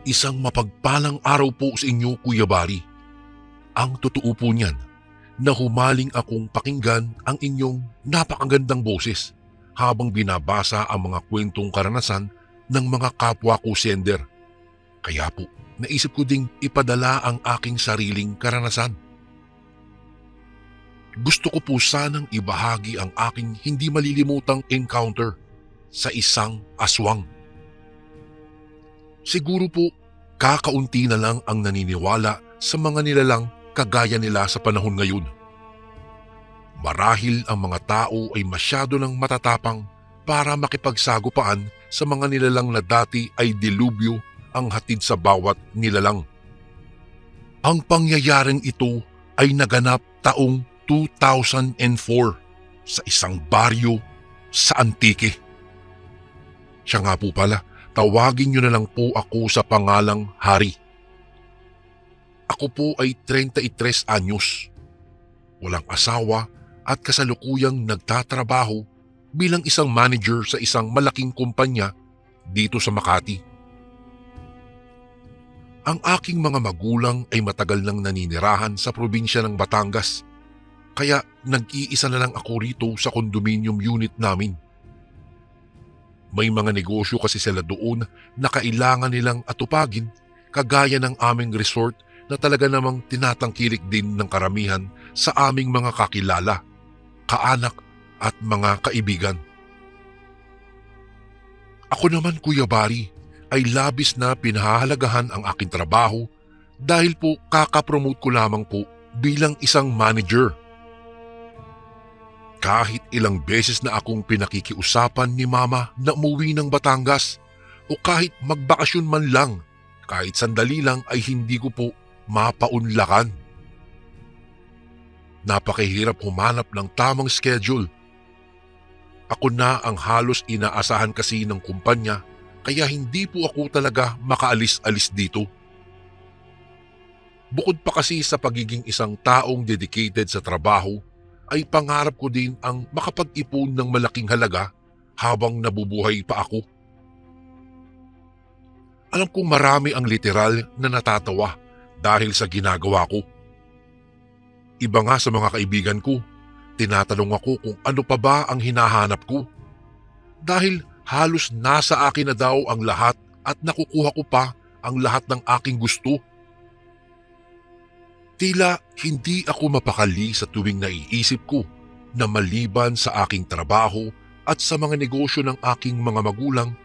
Isang mapagpalang araw po sa inyo, Kuya Bari. Ang totoo po niyan na humaling akong pakinggan ang inyong napakagandang boses habang binabasa ang mga kwentong karanasan ng mga kapwa ko sender. Kaya po, naisip ko ding ipadala ang aking sariling karanasan. Gusto ko po sanang ibahagi ang aking hindi malilimutang encounter sa isang aswang. Siguro po, kakaunti na lang ang naniniwala sa mga nilalang kagaya nila sa panahon ngayon. Marahil ang mga tao ay masyado ng matatapang para makipagsagupaan sa mga nilalang na dati ay dilubyo ang hatid sa bawat nilalang. Ang pangyayaring ito ay naganap taong 2004 sa isang baryo sa Antique. Siya nga po pala, tawagin niyo na lang po ako sa pangalang Hari. Ako po ay 33 anyos, walang asawa at kasalukuyang nagtatrabaho bilang isang manager sa isang malaking kumpanya dito sa Makati. Ang aking mga magulang ay matagal nang naninirahan sa probinsya ng Batangas, kaya nag-iisa na lang ako rito sa condominium unit namin. May mga negosyo kasi sila doon na kailangan nilang atupagin, kagaya ng aming resort na talaga namang tinatangkilik din ng karamihan sa aming mga kakilala, kaanak at mga kaibigan. Ako naman, Kuya Bari, ay labis na pinahahalagahan ang aking trabaho dahil po kakapromote ko lamang po bilang isang manager. Kahit ilang beses na akong pinakikiusapan ni Mama na umuwi ng Batangas o kahit magbakasyon man lang, kahit sandali lang ay hindi ko po mapaunlakan. Napakahirap humanap ng tamang schedule. Ako na ang halos inaasahan kasi ng kumpanya, kaya hindi po ako talaga makaalis-alis dito. Bukod pa kasi sa pagiging isang taong dedicated sa trabaho, ay pangarap ko din ang makapag-ipon ng malaking halaga habang nabubuhay pa ako. Alam kong marami ang literal na natatawa dahil sa ginagawa ko. Iba nga sa mga kaibigan ko, tinatanong ako kung ano pa ba ang hinahanap ko. Dahil halos nasa akin na daw ang lahat at nakukuha ko pa ang lahat ng aking gusto. Tila hindi ako mapakali sa tuwing naiisip ko na maliban sa aking trabaho at sa mga negosyo ng aking mga magulang,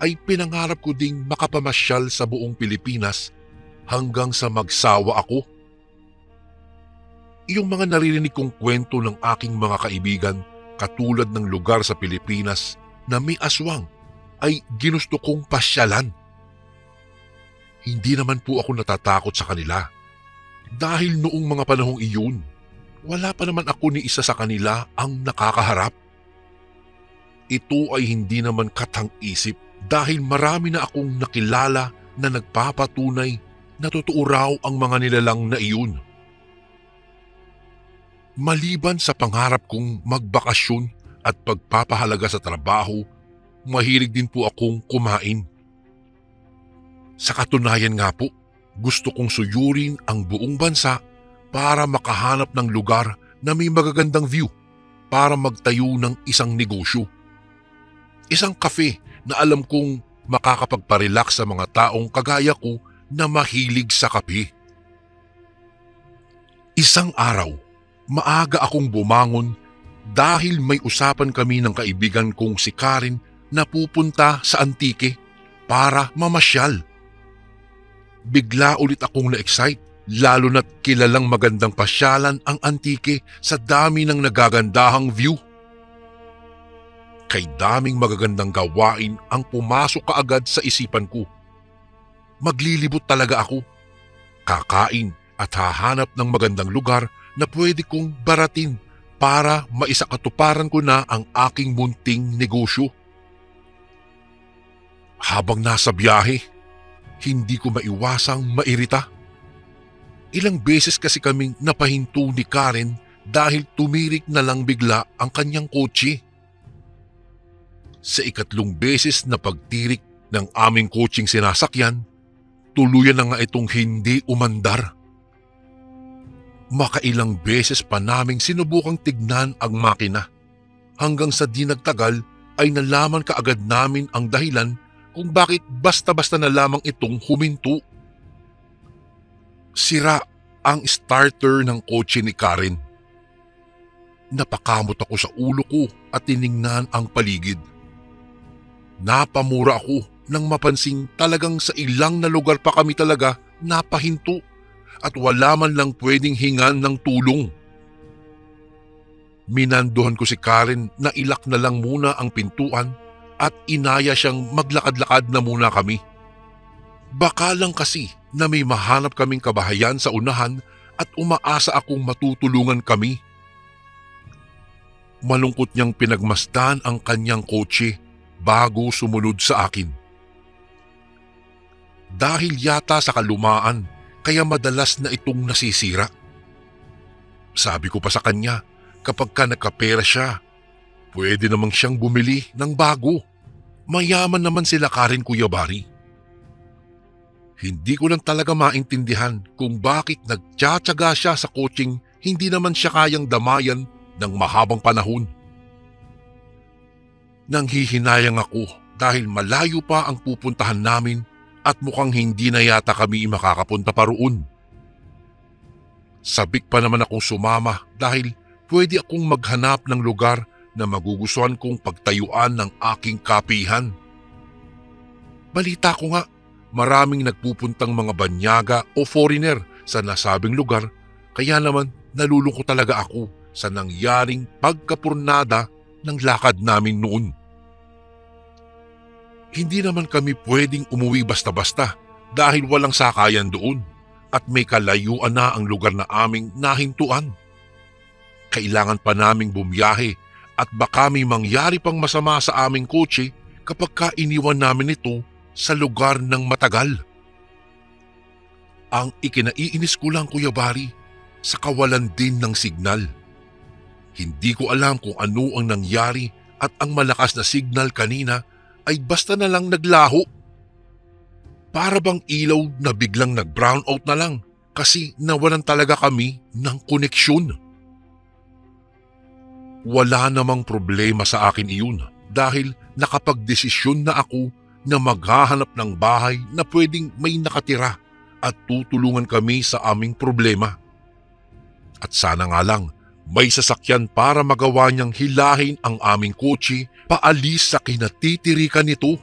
ay pinangarap ko ding makapamasyal sa buong Pilipinas hanggang sa magsawa ako. Yung mga naririnig kong kwento ng aking mga kaibigan katulad ng lugar sa Pilipinas na may aswang ay ginusto kong pasyalan. Hindi naman po ako natatakot sa kanila. Dahil noong mga panahong iyon, wala pa naman ako ni isa sa kanila ang nakakaharap. Ito ay hindi naman katang-isip dahil marami na akong nakilala na nagpapatunay na totoo raw ang mga nilalang na iyon. Maliban sa pangarap kong magbakasyon at pagpapahalaga sa trabaho, mahilig din po akong kumain. Sa katunayan nga po, gusto kong suyurin ang buong bansa para makahanap ng lugar na may magagandang view para magtayo ng isang negosyo. Isang cafe na alam kong makakapagparelax sa mga taong kagaya ko na mahilig sa kape. Isang araw, maaga akong bumangon dahil may usapan kami ng kaibigan kong si Karen na pupunta sa Antique para mamasyal. Bigla ulit akong na-excite, lalo na't kilalang magandang pasyalan ang Antique sa dami ng nagagandahang view. Kay daming magagandang gawain ang pumasok kaagad sa isipan ko. Maglilibot talaga ako, kakain at hahanap ng magandang lugar na pwede kong baratin para maisakatuparan ko na ang aking munting negosyo. Habang nasa biyahe, hindi ko maiwasang mairita. Ilang beses kasi kaming napahinto ni Karen dahil tumirik na lang bigla ang kanyang kotse. Sa ikatlong beses na pagtirik ng aming kotseng sinasakyan, Tuluyan na nga itong hindi umandar. Makailang beses pa naming sinubukang tignan ang makina. Hanggang sa di nagtagal ay nalaman kaagad namin ang dahilan kung bakit basta-basta na lamang itong huminto. Sira ang starter ng kotse ni Karen. Napakamot ako sa ulo ko at tiningnan ang paligid. Napamura ako nang mapansing talagang sa ilang na lugar pa kami talaga napahinto at wala man lang pwedeng hingan ng tulong. Minanduhan ko si Karen na ilak na lang muna ang pintuan at inaya siyang maglakad-lakad na muna kami. Baka lang kasi na may mahanap kaming kabahayan sa unahan at umaasa akong matutulungan kami. Malungkot niyang pinagmasdan ang kanyang kotse bago sumunod sa akin. Dahil yata sa kalumaan, kaya madalas na itong nasisira. Sabi ko pa sa kanya, kapag ka nagkapera siya, pwede namang siyang bumili ng bago. Mayaman naman sila Karen, Kuya Bari. Hindi ko lang talaga maintindihan kung bakit nagtsatsaga siya sa kotseng hindi naman siya kayang damayan ng mahabang panahon. Nanghihinayang ako dahil malayo pa ang pupuntahan namin at mukhang hindi na yata kami makakapunta pa roon. Sabik pa naman akong sumama dahil pwede akong maghanap ng lugar na magugustuhan kong pagtayuan ng aking kapihan. Balita ko nga, maraming nagpupuntang mga banyaga o foreigner sa nasabing lugar, kaya naman nalulungkot talaga ako sa nangyaring pagkapurnada ng lakad namin noon. Hindi naman kami pwedeng umuwi basta-basta dahil walang sakayan doon at may kalayuan na ang lugar na aming nahintuan. Kailangan pa naming bumiyahe at baka may mangyari pang masama sa aming kotse kapag kainiwan namin ito sa lugar ng matagal. Ang ikinaiinis ko lang, Kuya Bari, sa kawalan din ng signal. Hindi ko alam kung ano ang nangyari at ang malakas na signal kanina ay basta na lang naglaho. Para bang ilaw na biglang nag-brown out na lang kasi nawalan talaga kami ng koneksyon. Wala namang problema sa akin iyon dahil nakapagdesisyon na ako na maghahanap ng bahay na pwedeng may nakatira at tutulungan kami sa aming problema. At sana nga lang may sasakyan para magawa niyang hilahin ang aming kotse paalis sa kinatitirikan nito.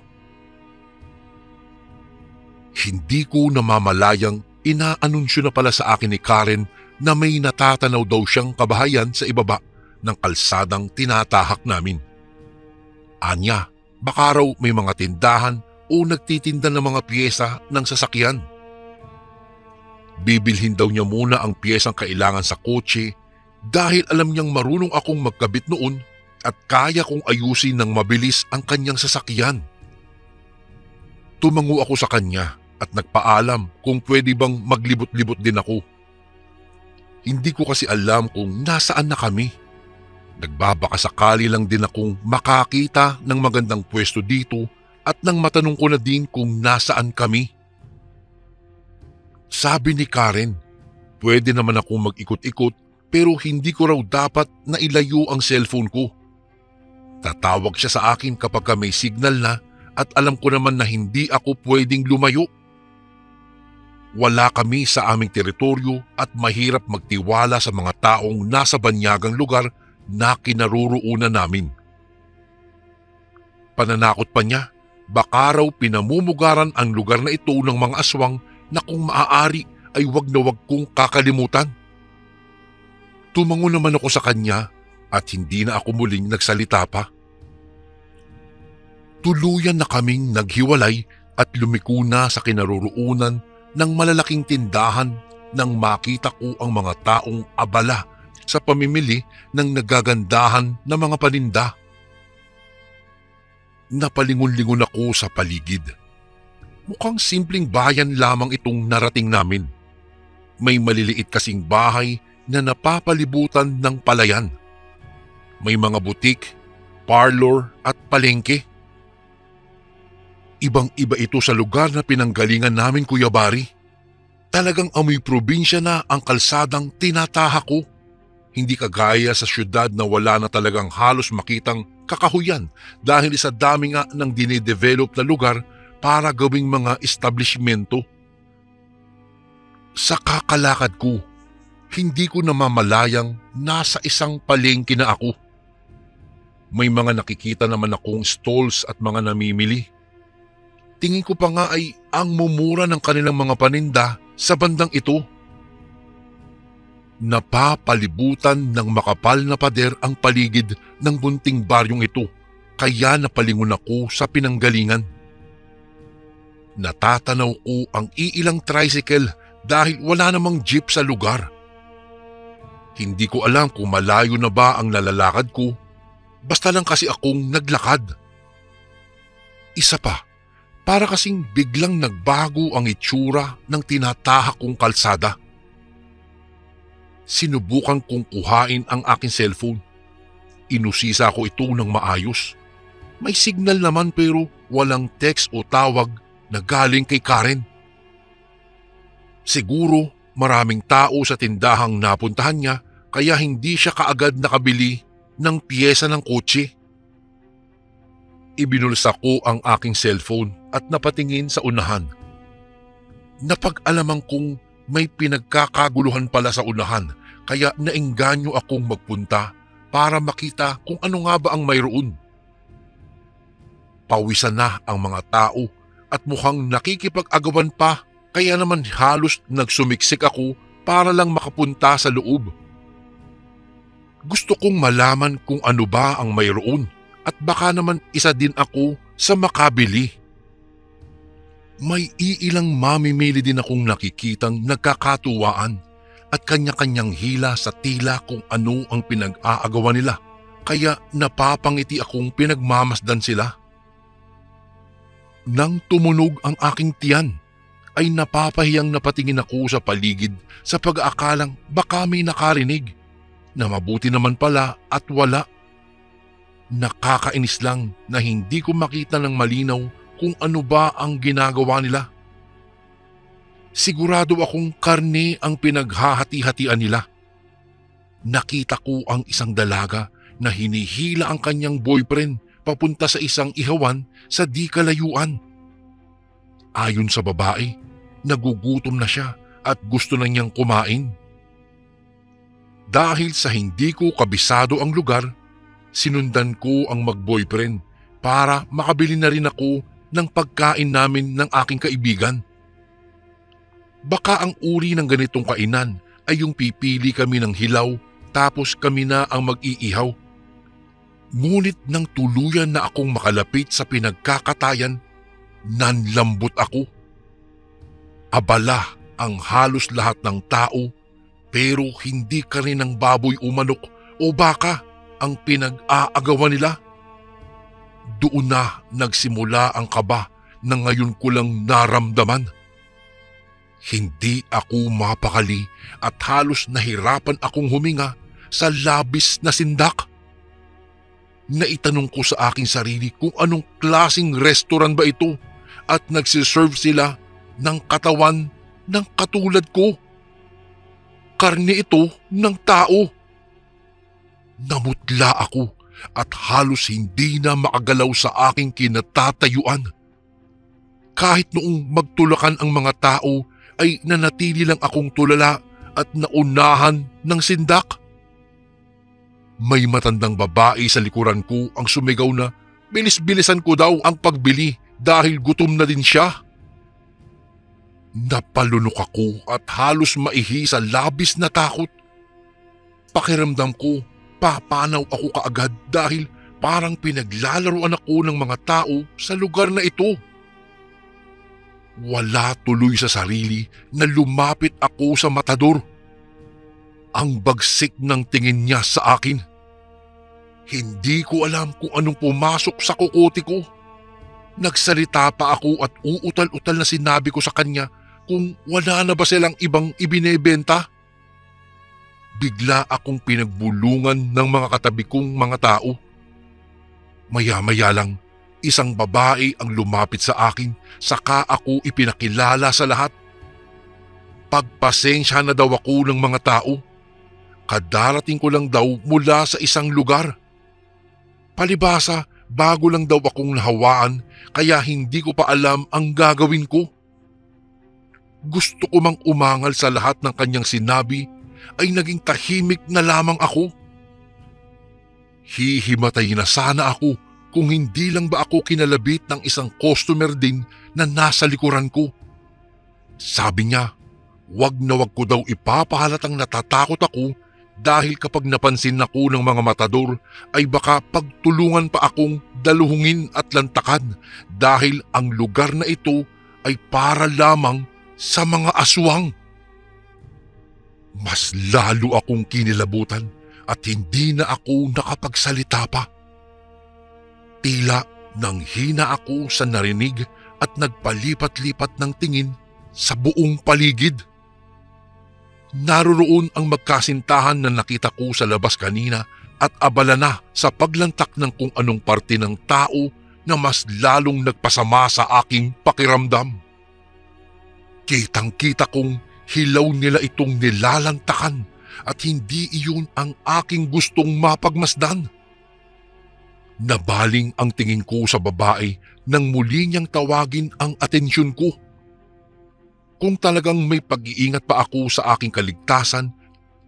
Hindi ko namamalayang inaanunsyo na pala sa akin ni Karen na may natatanaw daw siyang kabahayan sa ibaba ng kalsadang tinatahak namin. Anya, baka raw may mga tindahan o nagtitinda ng mga piyesa ng sasakyan. Bibilhin daw niya muna ang piyesang kailangan sa kotse dahil alam niyang marunong akong magkabit noon at kaya kong ayusin ng mabilis ang kanyang sasakyan. Tumango ako sa kanya at nagpaalam kung pwede bang maglibot-libot din ako. Hindi ko kasi alam kung nasaan na kami. Nagbabaka sakali lang din akong makakita ng magandang pwesto dito at nang matanong ko na din kung nasaan kami. Sabi ni Karen, pwede naman akong mag-ikot-ikot pero hindi ko raw dapat na ilayo ang cellphone ko. Tatawag siya sa akin kapag may signal na at alam ko naman na hindi ako pwedeng lumayo. Wala kami sa aming teritoryo at mahirap magtiwala sa mga taong nasa banyagang lugar na kinaroroonan namin. Pananakot pa niya, baka raw pinamumugaran ang lugar na ito ng mga aswang na kung maaari ay wag na wag kong kakalimutan. Tumango naman ako sa kanya at hindi na ako muling nagsalita pa. Tuluyan na kaming naghiwalay at lumiko na sa kinaroroonan ng malalaking tindahan nang makita ko ang mga taong abala sa pamimili ng nagagandahan na mga paninda. Napalingon-lingon ako sa paligid. Mukhang simpleng bayan lamang itong narating namin. May maliliit kasing bahay na napapalibutan ng palayan. May mga butik, parlor at palengke. Ibang-iba ito sa lugar na pinanggalingan namin, Kuya Bari. Talagang amoy probinsya na ang kalsadang tinataha ko. Hindi kagaya sa syudad na wala na talagang halos makitang kakahuyan dahil sa dami nga ng dinedevelop na lugar para gawing mga establishmento. Sa kakalakad ko, hindi ko namamalayang nasa isang palengke na ako. May mga nakikita naman akong stalls at mga namimili. Tingin ko pa nga ay ang mumura ng kanilang mga paninda sa bandang ito. Napapalibutan ng makapal na pader ang paligid ng bunting baryong ito, kaya napalingon ako sa pinanggalingan. Natatanaw ko ang iilang tricycle dahil wala namang jeep sa lugar. Hindi ko alam kung malayo na ba ang nalalakad ko, basta lang kasi akong naglakad. Isa pa, para kasing biglang nagbago ang itsura ng tinatahak kong kalsada. Sinubukan kong kuhain ang aking cellphone. Inusisa ko ito ng maayos. May signal naman pero walang text o tawag na galing kay Karen. Siguro maraming tao sa tindahang napuntahan niya kaya hindi siya kaagad nakabili ng piyesa ng kotse. Ibinulsa ko ang aking cellphone at napatingin sa unahan. Napag-alaman kong may pinagkakaguluhan pala sa unahan kaya naengganyo akong magpunta para makita kung ano nga ba ang mayroon. Pawisan na ang mga tao at mukhang nakikipag-agawan pa kaya naman halos nagsumiksik ako para lang makapunta sa loob. Gusto kong malaman kung ano ba ang mayroon at baka naman isa din ako sa makabili. May iilang mamimili din akong nakikitang nagkakatuwaan at kanya-kanyang hila sa tila kung ano ang pinag-aagawan nila, kaya napapangiti akong pinagmamasdan sila. Nang tumunog ang aking tiyan, ay napapahiyang napatingin ako sa paligid sa pag-aakalang baka may nakarinig, na mabuti naman pala at wala. Nakakainis lang na hindi ko makita ng malinaw kung ano ba ang ginagawa nila. Sigurado akong karne ang pinaghahati-hatian nila. Nakita ko ang isang dalaga na hinihila ang kanyang boyfriend papunta sa isang ihawan sa di kalayuan. Ayon sa babae, nagugutom na siya at gusto na niyang kumain. Dahil sa hindi ko kabisado ang lugar, sinundan ko ang mag-boyfriend para makabili na rin ako ng pagkain namin ng aking kaibigan. Baka ang uri ng ganitong kainan ay yung pipili kami ng hilaw tapos kami na ang mag-iihaw. Ngunit nang tuluyan na akong makalapit sa pinagkakatayan, nanlambot ako. Abala ang halos lahat ng tao pero hindi ka rin ng baboy o manok o baka ang pinag-aagawan nila. Doon na nagsimula ang kaba na ngayon ko lang naramdaman. Hindi ako mapakali at halos nahirapan akong huminga sa labis na sindak. Naitanong ko sa aking sarili kung anong klaseng restaurant ba ito at nagsiserve sila ng katawan ng katulad ko. Karne ito ng tao. Namutla ako at halos hindi na makagalaw sa aking kinatatayuan. Kahit noong magtulakan ang mga tao ay nanatili lang akong tulala at naunahan ng sindak. May matandang babae sa likuran ko ang sumigaw na bilis-bilisan ko daw ang pagbili dahil gutom na din siya. Napalunok ako at halos maihi sa labis na takot. Pakiramdam ko, papanaw ako kaagad dahil parang pinaglalaruan ako ng mga tao sa lugar na ito. Wala tuloy sa sarili na lumapit ako sa matador. Ang bagsik ng tingin niya sa akin. Hindi ko alam kung anong pumasok sa kukote ko. Nagsalita pa ako at uutal-utal na sinabi ko sa kanya kung wala na ba silang ibang ibinebenta. Bigla akong pinagbulungan ng mga katabi kong mga tao. Maya-maya lang, Isang babae ang lumapit sa akin, saka ako ipinakilala sa lahat. Pagpasensya na daw ako ng mga tao. Kadarating ko lang daw mula sa isang lugar. Palibhasa, bago lang daw akong nahawaan kaya hindi ko pa alam ang gagawin ko. Gusto ko mang umangal sa lahat ng kanyang sinabi ay naging tahimik na lamang ako. Hihimatay na sana ako kung hindi lang ba ako kinalabit ng isang customer din na nasa likuran ko. Sabi niya, wag na wag ko daw ipapahalatang natatakot ako dahil kapag napansin ako ng mga matador ay baka pagtulungan pa akong daluhungin at lantakan dahil ang lugar na ito ay para lamang sa mga aswang. Mas lalo akong kinilabutan at hindi na ako nakapagsalita pa. Tila nang hina ako sa narinig at nagpalipat-lipat ng tingin sa buong paligid. Naroroon ang magkasintahan na nakita ko sa labas kanina at abala na sa paglantak ng kung anong parte ng tao na mas lalong nagpasama sa aking pakiramdam. Kitang-kita kong hilaw nila itong nilalantakan at hindi iyon ang aking gustong mapagmasdan. Nabaling ang tingin ko sa babae nang muli niyang tawagin ang atensyon ko. Kung talagang may pag-iingat pa ako sa aking kaligtasan,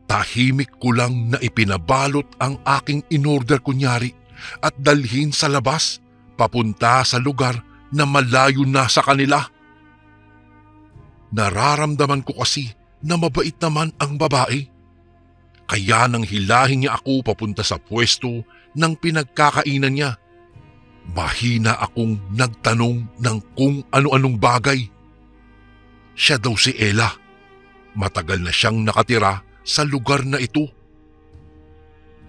tahimik ko lang na ipinabalot ang aking inorder kunyari at dalhin sa labas papunta sa lugar na malayo na sa kanila. Nararamdaman ko kasi na mabait naman ang babae. Kaya nang hilahin niya ako papunta sa pwesto ng pinagkakainan niya, mahina akong nagtanong ng kung ano-anong bagay. Siya daw si Ella. Matagal na siyang nakatira sa lugar na ito.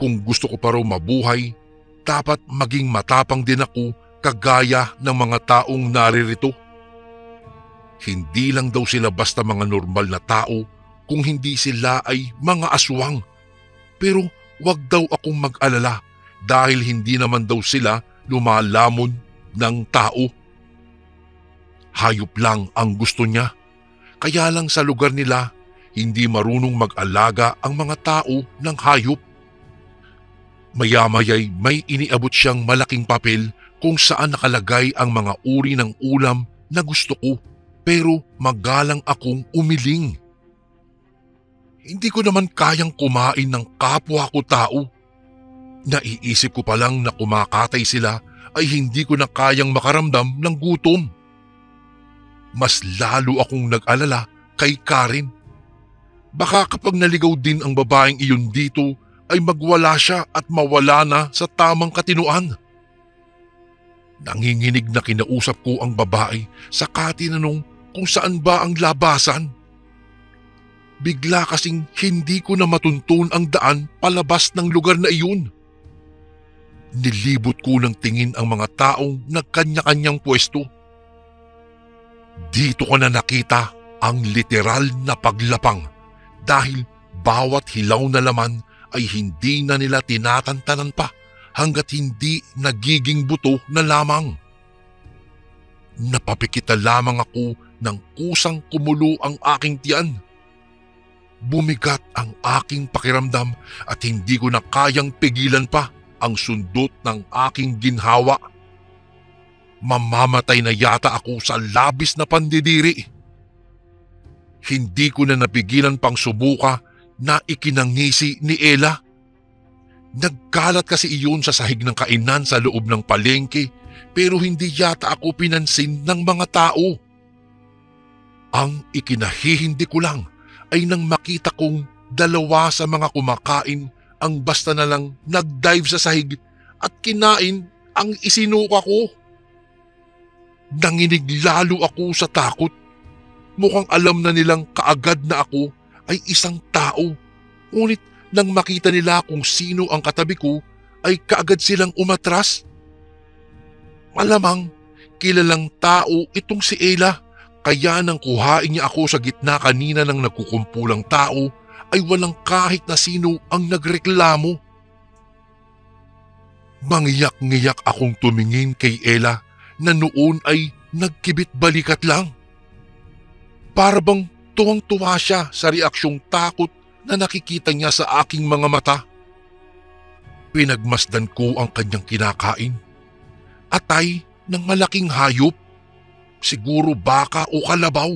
Kung gusto ko pa raw mabuhay, dapat maging matapang din ako kagaya ng mga taong naririto. Hindi lang daw sila basta mga normal na tao kung hindi sila ay mga aswang. Pero wag daw akong mag-alala dahil hindi naman daw sila lumalamon ng tao. Hayop lang ang gusto niya. Kaya lang sa lugar nila, hindi marunong mag-alaga ang mga tao ng hayop. Maya-maya'y may iniabot siyang malaking papel kung saan nakalagay ang mga uri ng ulam na gusto ko, pero magalang akong umiling. Hindi ko naman kayang kumain ng kapwa ko tao. Naiisip ko pa lang na kumakatay sila ay hindi ko na kayang makaramdam ng gutom. Mas lalo akong nag-alala kay Karen. Baka kapag naligaw din ang babaeng iyon dito ay magwala siya at mawala na sa tamang katinuan. Nanginginig na kinausap ko ang babae saka tinanong kung saan ba ang labasan. Bigla kasing hindi ko na matuntun ang daan palabas ng lugar na iyon. Nilibot ko ng tingin ang mga taong nagkanya-kanyang pwesto. Dito ko na nakita ang literal na paglapang dahil bawat hilaw na laman ay hindi na nila tinatantanan pa hanggat hindi nagiging buto na lamang. Napapikita lamang ako ng kusang kumulo ang aking tiyan. Bumigat ang aking pakiramdam at hindi ko na kayang pigilan pa ang sundot ng aking ginhawa. Mamamatay na yata ako sa labis na pandidiri. Hindi ko na napigilan pang subuka na ikinangisi ni Ella. Nagkalat kasi iyon sa sahig ng kainan sa loob ng palengke pero hindi yata ako pinansin ng mga tao. Ang ikinahihindi ko lang ay nang makita kong dalawa sa mga kumakain ang basta na lang nag-dive sa sahig at kinain ang isinuka ko. Nanginig lalo ako sa takot. Mukhang alam na nilang kaagad na ako ay isang tao. Ngunit nang makita nila kung sino ang katabi ko, ay kaagad silang umatras. Malamang kilalang tao itong si Ella, kaya nang kuhain niya ako sa gitna kanina ng nagkukumpulang tao, ay walang kahit na sino ang nagreklamo. Mangiyak-ngiyak akong tumingin kay Ella na noon ay nagkibit balikat lang. Para bang tuwang-tuwa siya sa reaksyong takot na nakikita niya sa aking mga mata. Pinagmasdan ko ang kanyang kinakain. Atay ng malaking hayop, siguro baka o kalabaw.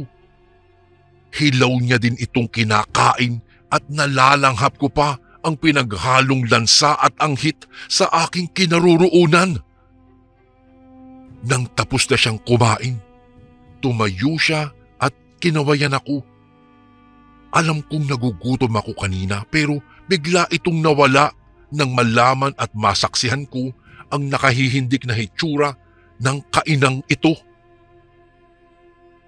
Hilaw niya din itong kinakain at nalalanghap ko pa ang pinaghalong lansa at anghit sa aking kinaroroonan. Nang tapos na siyang kumain, tumayo siya at kinawayan ako. Alam kong nagugutom ako kanina pero bigla itong nawala nang malaman at masaksihan ko ang nakahihindik na hitsura ng kainang ito.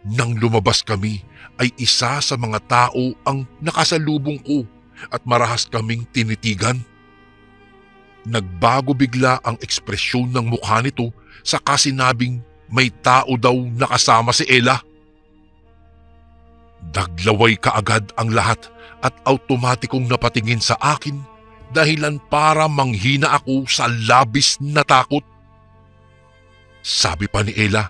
Nang lumabas kami ay isa sa mga tao ang nakasalubong ko at marahas kaming tinitigan. Nagbago bigla ang ekspresyon ng mukha nito saka sinabing may tao daw nakasama si Ella. Daglaway kaagad ang lahat at automatikong napatingin sa akin dahilan para manghina ako sa labis na takot. Sabi pa ni Ella,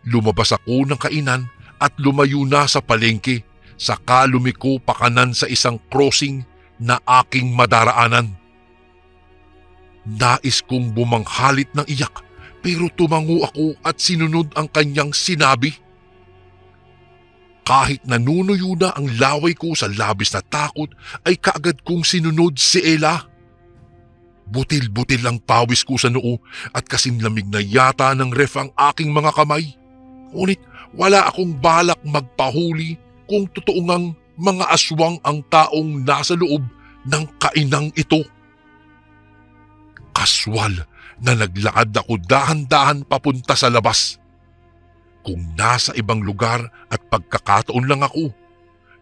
lumabas ako ng kainan at lumayo na sa palengke saka lumiko pakanan sa isang crossing na aking madaraanan. Nais kong bumanghalit ng iyak pero tumango ako at sinunod ang kanyang sinabi. Kahit nanunuyo na ang laway ko sa labis na takot ay kaagad kong sinunod si Ella. Butil-butil ang pawis ko sa noo at kasing lamig na yata ng ref ang aking mga kamay. Ngunit wala akong balak magpahuli kung totoo ngang mga aswang ang taong nasa loob ng kainang ito. Kaswal na naglakad ako dahan-dahan papunta sa labas. Kung nasa ibang lugar at pagkakataon lang ako,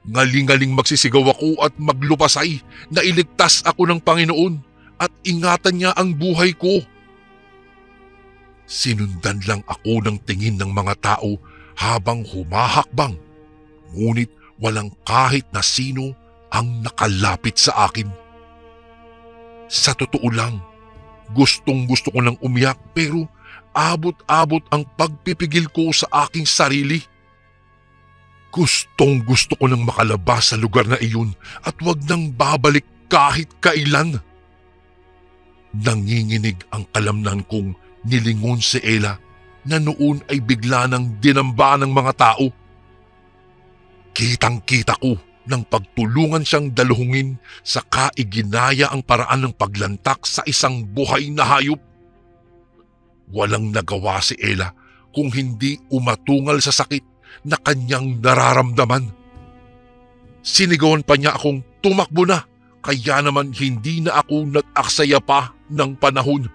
ngaling-ngaling magsisigaw ako at maglupasay na iligtas ako ng Panginoon at ingatan niya ang buhay ko. Sinundan lang ako ng tingin ng mga tao habang humahakbang, ngunit walang kahit na sino ang nakalapit sa akin. Sa totoo lang, gustong-gusto ko nang umiyak pero abot-abot ang pagpipigil ko sa aking sarili. Gustong-gusto ko nang makalabas sa lugar na iyon at wag nang babalik kahit kailan. Nanginginig ang kalamnan kong nilingon si Ella na noon ay bigla nang dinamba ng mga tao. Kitang-kita ko nang pagtulungan siyang daluhungin saka iginaya ang paraan ng paglantak sa isang buhay na hayop. Walang nagawa si Ella kung hindi umatungal sa sakit na kanyang nararamdaman. Sinigawan pa niya akong tumakbo na kaya naman hindi na ako nag-aksaya pa ng panahon.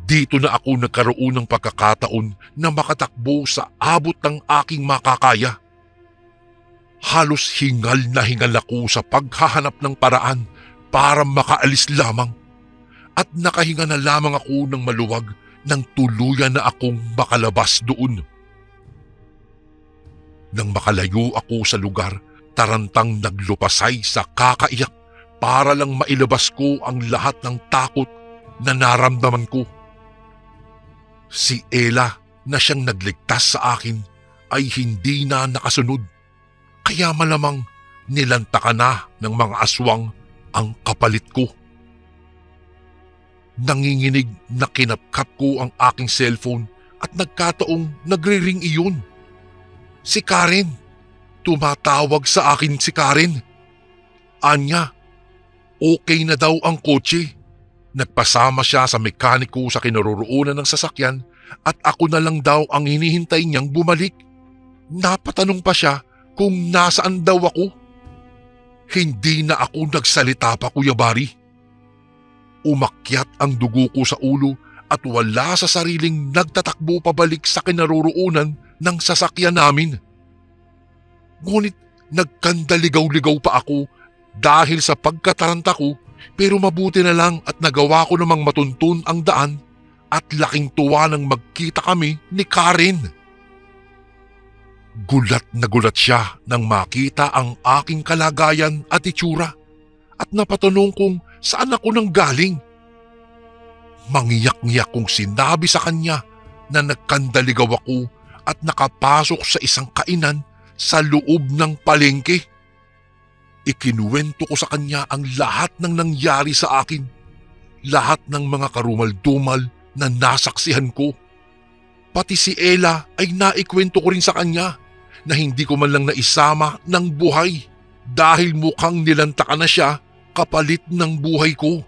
Dito na ako nagkaroon ng pagkakataon na makatakbo sa abot ng aking makakaya. Halos hingal na hingal ako sa paghahanap ng paraan para makaalis lamang. At nakahinga na lamang ako ng maluwag nang tuluyan na akong makalabas doon. Nang makalayo ako sa lugar, tarantang naglupasay sa kakaiyak para lang mailabas ko ang lahat ng takot na naramdaman ko. Si Ella na siyang nagligtas sa akin ay hindi na nakasunod, kaya malamang nilantakan na ng mga aswang ang kapalit ko. Nanginginig na kinapkap ko ang aking cellphone at nagkataong nagre-ring iyon. Si Karen. Tumatawag sa akin si Karen. Anya, okay na daw ang kotse. Nagpasama siya sa mekaniko sa kinaroroonan ng sasakyan at ako na lang daw ang hinihintay niyang bumalik. Napatanong pa siya kung nasaan daw ako. Hindi na ako nagsalita pa, Kuya Bari. Umakyat ang dugo ko sa ulo at wala sa sariling nagtatakbo pabalik sa kinaroroonan ng sasakyan namin. Ngunit nagkandaligaw-ligaw pa ako dahil sa pagkataranta ko pero mabuti na lang at nagawa ko namang matuntun ang daan at laking tuwa nang magkita kami ni Karen. Gulat na gulat siya nang makita ang aking kalagayan at itsura at napatanong kung saan ako nang galing. Mangiyak-ngiyak kong sinabi sa kanya na nagkandaligaw ako at nakapasok sa isang kainan sa loob ng palengke. Ikinuwento ko sa kanya ang lahat ng nangyari sa akin, lahat ng mga karumal-dumal na nasaksihan ko. Pati si Ella ay naikwento ko rin sa kanya na hindi ko man lang naisama ng buhay dahil mukhang nilantakan na siya kapalit ng buhay ko.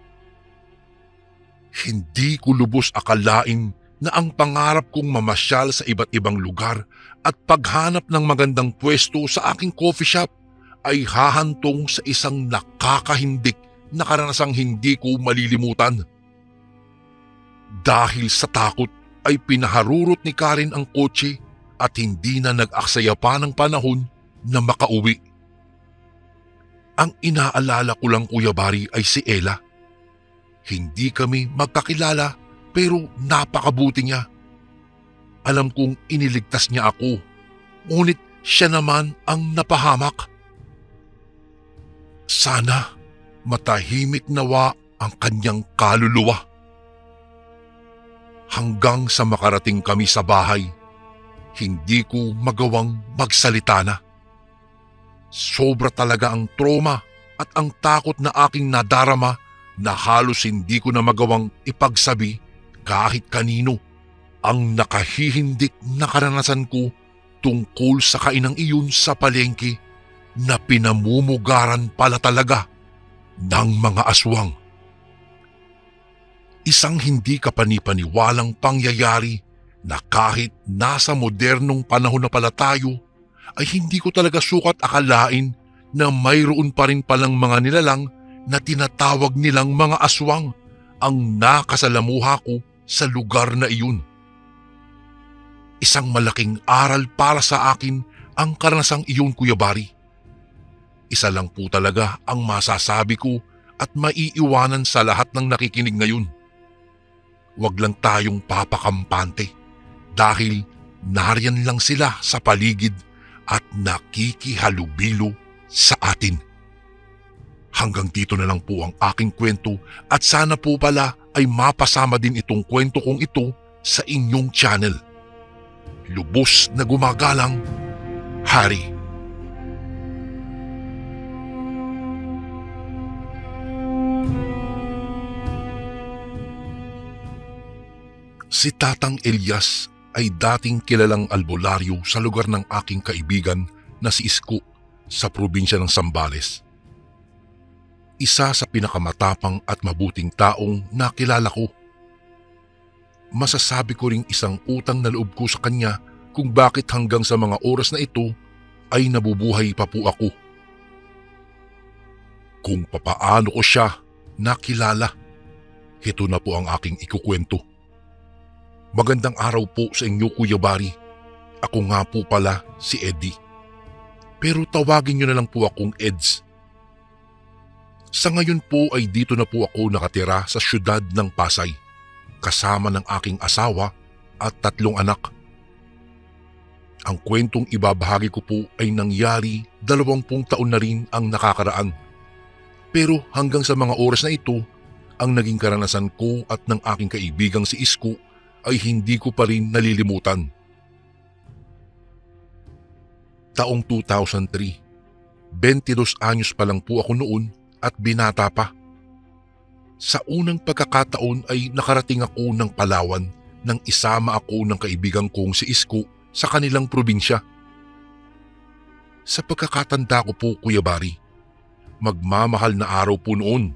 Hindi ko lubos akalain na ang pangarap kong mamasyal sa iba't ibang lugar at paghanap ng magandang pwesto sa aking coffee shop ay hahantong sa isang nakakahindik na karanasang hindi ko malilimutan. Dahil sa takot ay pinaharurot ni Karen ang kotse at hindi na nag-aksaya pa ng panahon na makauwi. Ang inaalala ko lang, Kuya Bari, ay si Ella. Hindi kami magkakilala pero napakabuti niya. Alam kong iniligtas niya ako, ngunit siya naman ang napahamak. Sana matahimik nawa ang kanyang kaluluwa. Hanggang sa makarating kami sa bahay, hindi ko magawang magsalita na. Sobra talaga ang trauma at ang takot na aking nadarama na halos hindi ko na magawang ipagsabi kahit kanino ang nakahihindik na karanasan ko tungkol sa kainang iyon sa palengke na pinamumugaran pala talaga ng mga aswang. Isang hindi kapanipaniwalang pangyayari na kahit nasa modernong panahon na pala tayo ay hindi ko talaga sukat akalain na mayroon pa rin palang mga nilalang na tinatawag nilang mga aswang ang nakasalamuha ko sa lugar na iyon. Isang malaking aral para sa akin ang karanasang iyon, Kuya Bari. Isa lang po talaga ang masasabi ko at maiiwanan sa lahat ng nakikinig ngayon. Huwag lang tayong papakampante dahil nariyan lang sila sa paligid at nakikihalubilo sa atin. Hanggang dito na lang po ang aking kwento at sana po pala ay mapasama din itong kwento kong ito sa inyong channel. Lubos na gumagalang, Hari. Si Tatang Elias ay dating kilalang albularyo sa lugar ng aking kaibigan na si Isko sa probinsya ng Zambales. Isa sa pinakamatapang at mabuting taong nakilala ko. Masasabi ko ring isang utang na loob ko sa kanya kung bakit hanggang sa mga oras na ito ay nabubuhay pa po ako. Kung papaano ko siya nakilala, ito na po ang aking ikukwento. Magandang araw po sa inyo, Kuya Bari. Ako nga po pala si Eddie. Pero tawagin niyo na lang po akong Eds. Sa ngayon po ay dito na po ako nakatira sa syudad ng Pasay, kasama ng aking asawa at 3 anak. Ang kwentong ibabahagi ko po ay nangyari 20 taon na rin ang nakakaraan. Pero hanggang sa mga oras na ito, ang naging karanasan ko at ng aking kaibigang si Isko ay hindi ko pa rin nalilimutan. Taong 2003, 22 anyos pa lang po ako noon at binata pa. Sa unang pagkakataon ay nakarating ako ng Palawan nang isama ako ng kaibigan kong si Isko sa kanilang probinsya. Sa pagkakatanda ko po, Kuya Bari, magmamahal na araw po noon.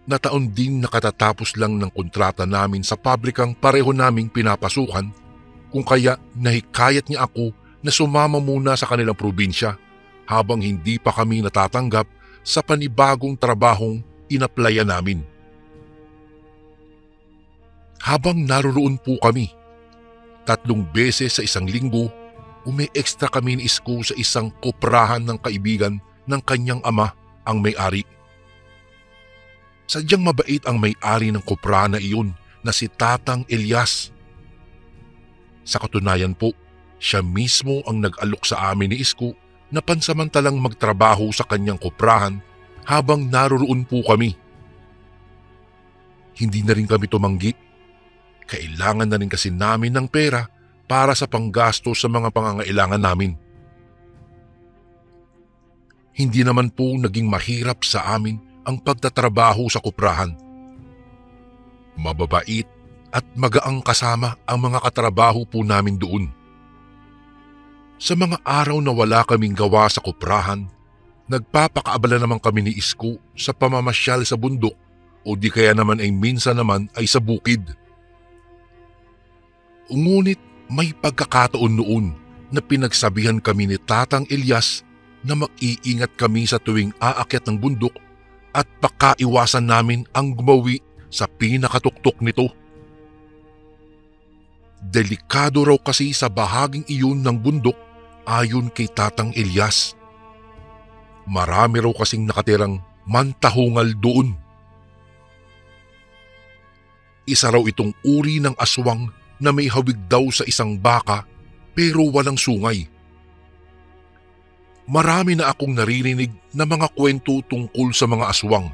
Na taon din nakatatapos lang ng kontrata namin sa pabrikang pareho naming pinapasukan, kung kaya nahikayat niya ako na sumama muna sa kanilang probinsya habang hindi pa kami natatanggap sa panibagong trabahong inaplaya namin. Habang naroroon po kami, 3 beses sa isang linggo, umi-extra kami ni Isko sa isang koprahan ng kaibigan ng kanyang ama, ang may-ari. Sadyang mabait ang may-ari ng kopra na iyon na si Tatang Elias. Sa katunayan po, siya mismo ang nag-alok sa amin ni Isko na pansamantalang magtrabaho sa kanyang koprahan habang naroroon po kami. Hindi na rin kami tumanggi. Kailangan na rin kasi namin ng pera para sa panggasto sa mga pangangailangan namin. Hindi naman po naging mahirap sa amin ang pagtatrabaho sa kuprahan. Mababait at magaang kasama ang mga katrabaho po namin doon. Sa mga araw na wala kaming gawa sa kuprahan, nagpapakaabala naman kami ni Isko sa pamamasyal sa bundok o di kaya naman ay minsan naman ay sa bukid. Ngunit may pagkakataon noon na pinagsabihan kami ni Tatang Elias na mag-iingat kami sa tuwing aakyat ng bundok at pakaiwasan namin ang gumawi sa pinakatuktok nito. Delikado raw kasi sa bahaging iyon ng bundok ayon kay Tatang Elias. Marami raw kasing nakatirang mantahungal doon. Isa raw itong uri ng aswang na may hawig daw sa isang baka pero walang sungay. Marami na akong naririnig na mga kwento tungkol sa mga aswang.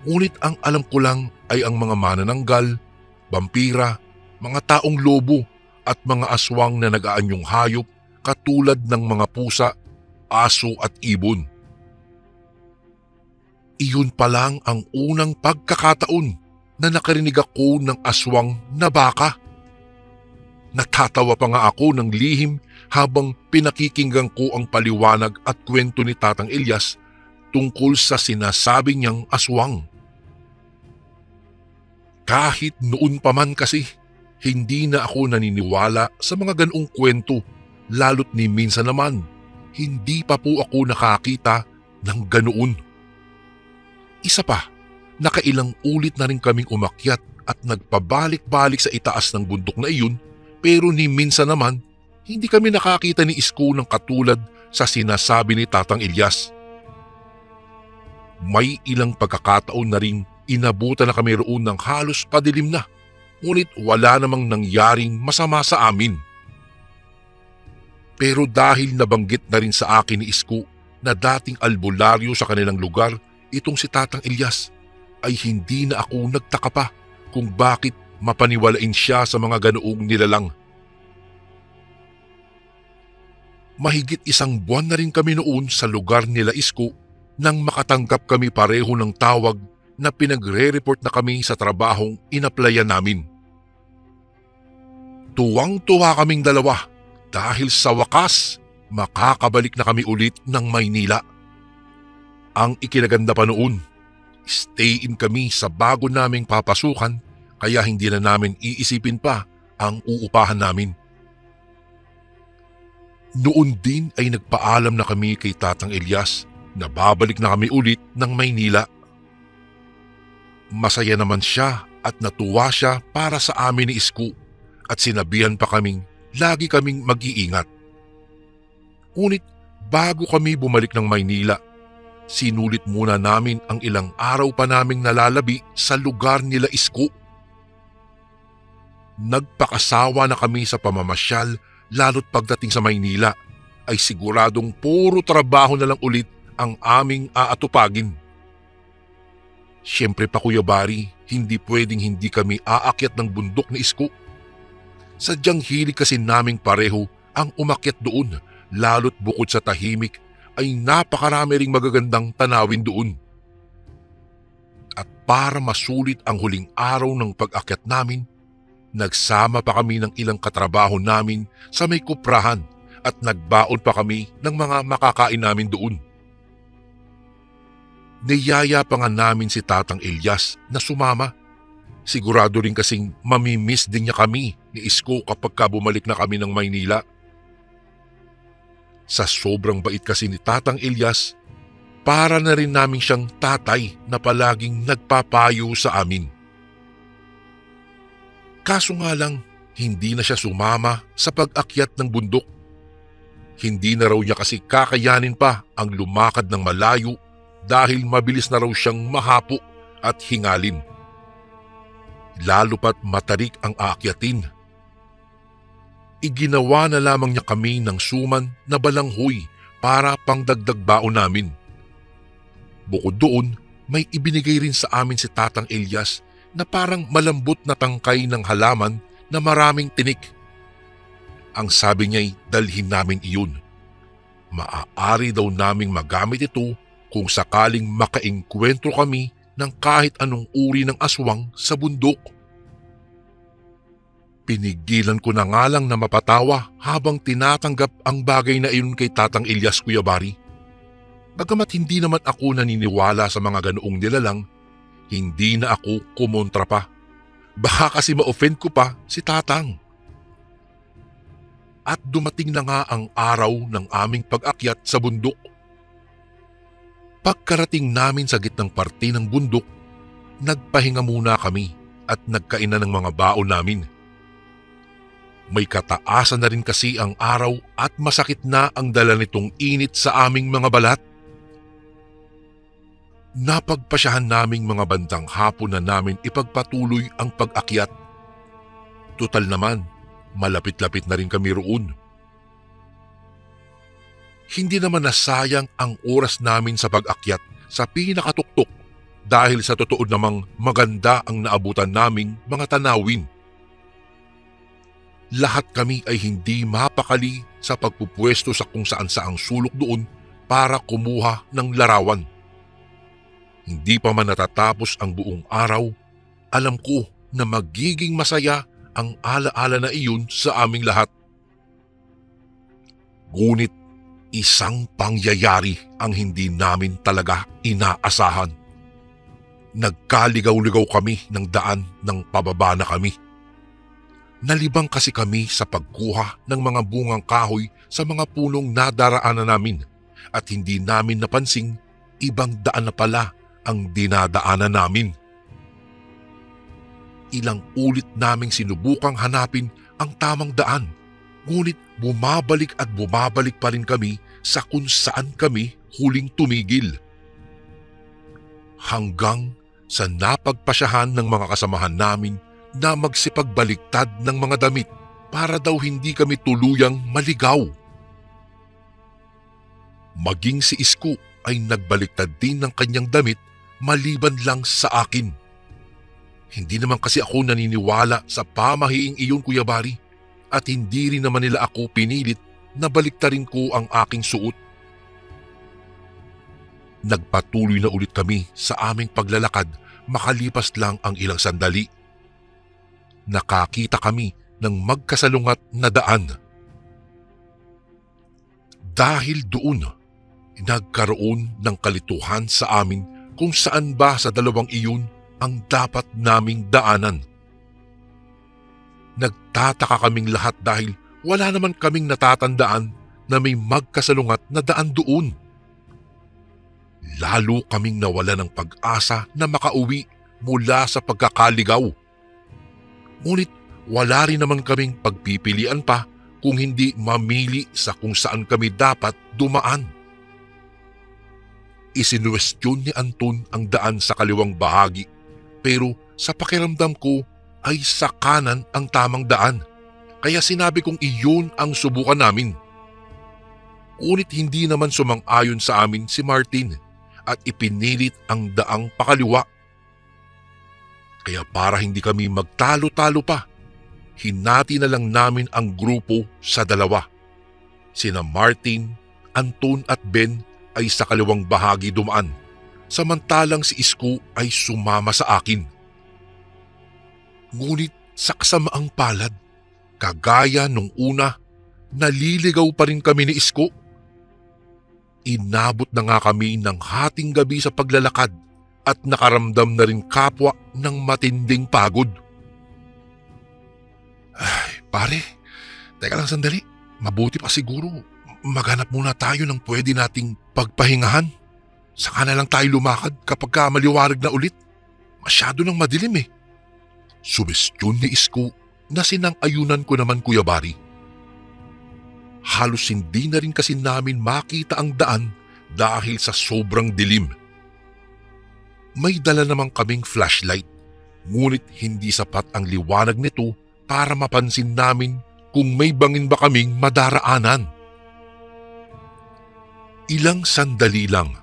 Ngunit ang alam ko lang ay ang mga manananggal, vampira, mga taong lobo at mga aswang na nag-aanyong hayop katulad ng mga pusa, aso at ibon. Iyon pa lang ang unang pagkakataon na nakarinig ako ng aswang na baka. Natatawa pa nga ako ng lihim habang pinakikinggan ko ang paliwanag at kwento ni Tatang Elias tungkol sa sinasabi niyang aswang. Kahit noon pa man kasi, hindi na ako naniniwala sa mga ganoong kwento, lalo't ni minsan naman, hindi pa po ako nakakita ng ganoon. Isa pa, nakailang ulit na rin kaming umakyat at nagpabalik-balik sa itaas ng bundok na iyon, pero ni minsan naman, hindi kami nakakita ni Isko ng katulad sa sinasabi ni Tatang Elias. May ilang pagkakataon na rin inabutan na kami roon ng halos padilim na, ngunit wala namang nangyaring masama sa amin. Pero dahil nabanggit na rin sa akin ni Isko na dating albularyo sa kanilang lugar itong si Tatang Elias, ay hindi na ako nagtaka pa kung bakit mapaniwalain siya sa mga ganoong nilalang. Mahigit 1 buwan na rin kami noon sa lugar nila Isko nang makatanggap kami pareho ng tawag na pinagre-report na kami sa trabahong inaplayan namin. Tuwang-tuwa kaming dalawa dahil sa wakas makakabalik na kami ulit ng Maynila. Ang ikinaganda pa noon, stay in kami sa bago naming papasukan kaya hindi na namin iisipin pa ang uupahan namin. Noon din ay nagpaalam na kami kay Tatang Elias na babalik na kami ulit ng Maynila. Masaya naman siya at natuwa siya para sa amin ni Isko at sinabihan pa kaming lagi kaming mag-iingat. Ngunit bago kami bumalik ng Maynila, sinulit muna namin ang ilang araw pa naming nalalabi sa lugar nila Isko. Nagpakasawa na kami sa pamamasyal, lalo't pagdating sa Maynila ay siguradong puro trabaho na lang ulit ang aming aatupagin. Siyempre pa Kuya Bari, hindi pwedeng hindi kami aakyat ng bundok ni Isko. Sadyang hilig kasi naming pareho ang umakyat doon, lalo't bukod sa tahimik ay napakarami ring magagandang tanawin doon. At para masulit ang huling araw ng pag-akyat namin, nagsama pa kami ng ilang katrabaho namin sa may kuprahan at nagbaon pa kami ng mga makakain namin doon. Niyaya pa nga namin si Tatang Elias na sumama. Sigurado rin kasing mamimiss din niya kami ni Isko kapag bumalik na kami ng Maynila. Sa sobrang bait kasi ni Tatang Elias, para na rin namin siyang tatay na palaging nagpapayo sa amin. Kaso nga lang, hindi na siya sumama sa pag-akyat ng bundok. Hindi na raw niya kasi kakayanin pa ang lumakad ng malayo dahil mabilis na raw siyang mahapo at hingalin. Lalo pat matarik ang aakyatin. Iginawa na lamang niya kami ng suman na balanghoy para pangdagdag baon namin. Bukod doon, may ibinigay rin sa amin si Tatang Elias na parang malambot na tangkay ng halaman na maraming tinik. Ang sabi niya'y dalhin namin iyon. Maaari daw naming magamit ito kung sakaling makaengkwentro kami ng kahit anong uri ng aswang sa bundok. Pinigilan ko na nga lang na mapatawa habang tinatanggap ang bagay na iyon kay Tatang Elias, Kuya Bari. Bagamat hindi naman ako naniniwala sa mga ganoong nilalang, hindi na ako kumontra pa. Baka kasi ma-offend ko pa si Tatang. At dumating na nga ang araw ng aming pag-akyat sa bundok. Pagkarating namin sa gitnang parte ng bundok, nagpahinga muna kami at nagkainan ng mga baon namin. May kataasan na rin kasi ang araw at masakit na ang dala nitong init sa aming mga balat. Napagpasyahan naming mga bandang hapon na namin ipagpatuloy ang pag-akyat. Tutal naman, malapit-lapit na rin kami roon. Hindi naman nasayang ang oras namin sa pag-akyat sa pinakatuktok dahil sa totoo namang maganda ang naabutan naming mga tanawin. Lahat kami ay hindi mapakali sa pagpupwesto sa kung saan-saang sulok doon para kumuha ng larawan. Hindi pa man natatapos ang buong araw, alam ko na magiging masaya ang alaala na iyon sa aming lahat. Ngunit isang pangyayari ang hindi namin talaga inaasahan. Nagkaligaw-ligaw kami ng daan ng pababa na kami. Nalibang kasi kami sa pagkuha ng mga bungang kahoy sa mga punong nadaraanan namin at hindi namin napansing ibang daan na pala ang dinadaanan namin. Ilang ulit naming sinubukang hanapin ang tamang daan, ngunit bumabalik at bumabalik pa rin kami sa kung saan kami huling tumigil. Hanggang sa napagpasyahan ng mga kasamahan namin na magsipagbaliktad ng mga damit para daw hindi kami tuluyang maligaw. Maging si Isko ay nagbaliktad din ng kanyang damit maliban lang sa akin. Hindi naman kasi ako naniniwala sa pamahiing iyon, Kuya Bari, at hindi rin naman nila ako pinilit na baliktarin ko ang aking suot. Nagpatuloy na ulit kami sa aming paglalakad makalipas lang ang ilang sandali. Nakakita kami ng magkasalungat na daan. Dahil doon, nagkaroon ng kalituhan sa amin kung saan ba sa dalawang iyon ang dapat naming daanan. Nagtataka kaming lahat dahil wala naman kaming natatandaan na may magkasalungat na daan doon. Lalo kaming nawala ng pag-asa na makauwi mula sa pagkakaligaw. Ngunit wala rin naman kaming pagpipilian pa kung hindi mamili sa kung saan kami dapat dumaan. Isinuwestiyon ni Anton ang daan sa kaliwang bahagi, pero sa pakiramdam ko ay sa kanan ang tamang daan, kaya sinabi kong iyon ang subukan namin. Ngunit hindi naman sumang-ayon sa amin si Martin at ipinilit ang daang pakaliwa. Kaya para hindi kami magtalo-talo pa, hinati na lang namin ang grupo sa dalawa. Sina Martin, Anton at Ben ay sa kaliwang bahagi dumaan, samantalang si Isko ay sumama sa akin. Ngunit sa kasamaang palad, kagaya nung una, naliligaw pa rin kami ni Isko. Inabot na nga kami ng hating gabi sa paglalakad at nakaramdam na rin kapwa ng matinding pagod. Ay, pare, teka lang sandali. Mabuti pa siguro maghanap muna tayo ng pwede nating pagpahingahan. Saka na lang tayo lumakad kapag maliwanag na ulit. Masyado nang madilim eh. Subestyon ni Isko na sinang-ayunan ko naman, Kuya Bari. Halos hindi na rin kasi namin makita ang daan dahil sa sobrang dilim. May dala namang kaming flashlight, ngunit hindi sapat ang liwanag nito para mapansin namin kung may bangin ba kaming madaraanan. Ilang sandali lang,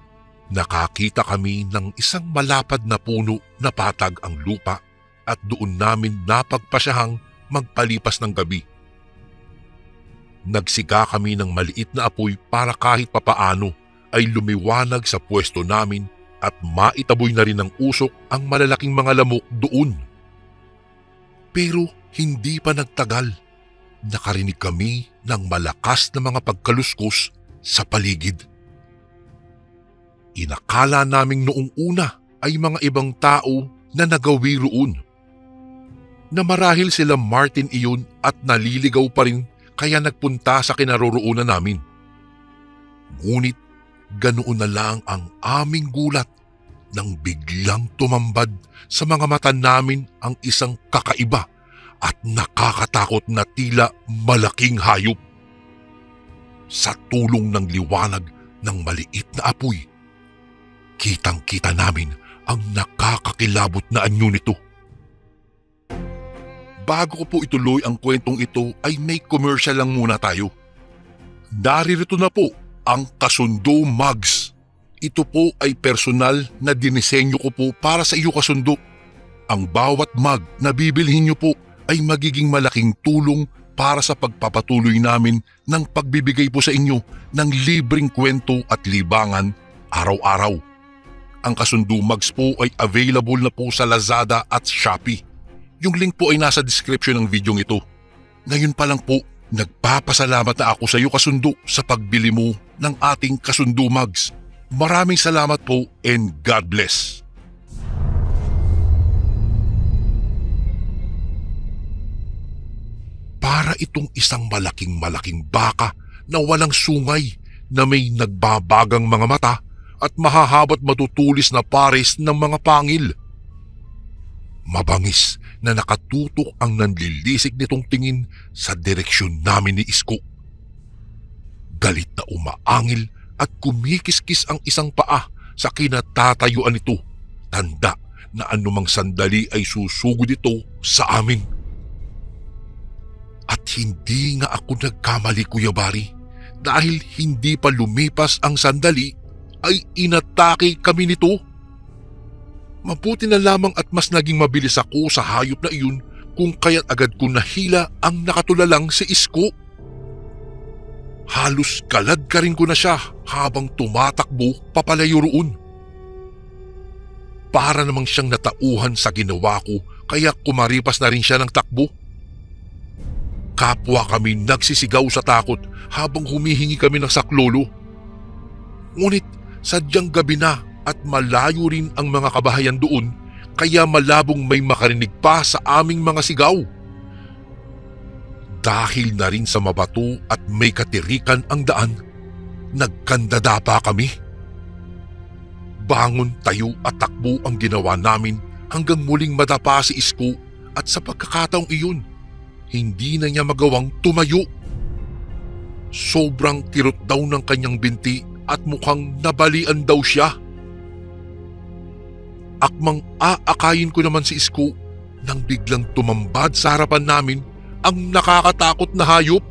nakakita kami ng isang malapad na puno na patag ang lupa at doon namin napagpasyahang magpalipas ng gabi. Nagsiga kami ng maliit na apoy para kahit papaano ay lumiwanag sa pwesto namin at maitaboy na rin ng usok ang malalaking mga lamok doon. Pero hindi pa nagtagal, nakarinig kami ng malakas na mga pagkaluskos sa paligid. Inakala naming noong una ay mga ibang tao na nagawi roon. Na marahil sila Martin iyon at naliligaw pa rin kaya nagpunta sa kinaroroonan namin. Ngunit ganoon na lang ang aming gulat nang biglang tumambad sa mga mata namin ang isang kakaiba at nakakatakot na tila malaking hayop. Sa tulong ng liwanag ng maliit na apoy, kitang-kita namin ang nakakakilabot na anyo nito. Bago ko po ituloy ang kwentong ito ay may commercial lang muna tayo. Naririto na po ang Kasundo Mugs. Ito po ay personal na dinisenyo ko po para sa iyo kasundo. Ang bawat mug na bibilhin niyo po ay magiging malaking tulong para sa pagpapatuloy namin ng pagbibigay po sa inyo ng libreng kwento at libangan araw-araw. Ang Kasundo Mugs po ay available na po sa Lazada at Shopee. Yung link po ay nasa description ng video ito. Ngayon pa lang po, nagpapasalamat na ako sa iyo kasundo sa pagbili mo ng ating Kasundo Mugs. Maraming salamat po and God bless. Para itong isang malaking baka na walang sungay na may nagbabagang mga mata at mahahaba't matutulis na pares ng mga pangil. Mabangis na nakatutok ang nanlilisik nitong tingin sa direksyon namin ni Isko. Galit na umaangil at kumikiskis ang isang paa sa kinatatayuan nito, tanda na anumang sandali ay susugod ito sa amin. At hindi nga ako nagkamali, Kuya Bari, dahil hindi pa lumipas ang sandali ay inatake kami nito. Mabuti na lamang at mas naging mabilis ako sa hayop na iyon kung kaya't agad ko nahila ang nakatulalang si Isko. Halos kalad ka rin ko na siya habang tumatakbo papalayo roon. Para namang siyang natauhan sa ginawa ko kaya kumaripas na rin siya ng takbo. Kapwa kami nagsisigaw sa takot habang humihingi kami ng saklolo. Ngunit sadyang gabi na at malayo rin ang mga kabahayan doon kaya malabong may makarinig pa sa aming mga sigaw. Dahil na rin sa mabato at may katirikan ang daan, nagkandada pa kami. Bangon, tayo at takbo ang ginawa namin hanggang muling madapa si Isko at sa pagkakataong iyon, hindi na niya magawang tumayo. Sobrang kirot daw ng kanyang binti at mukhang nabalian daw siya. Akmang aakayin ko naman si Isko nang biglang tumambad sa harapan namin ang nakakatakot na hayop.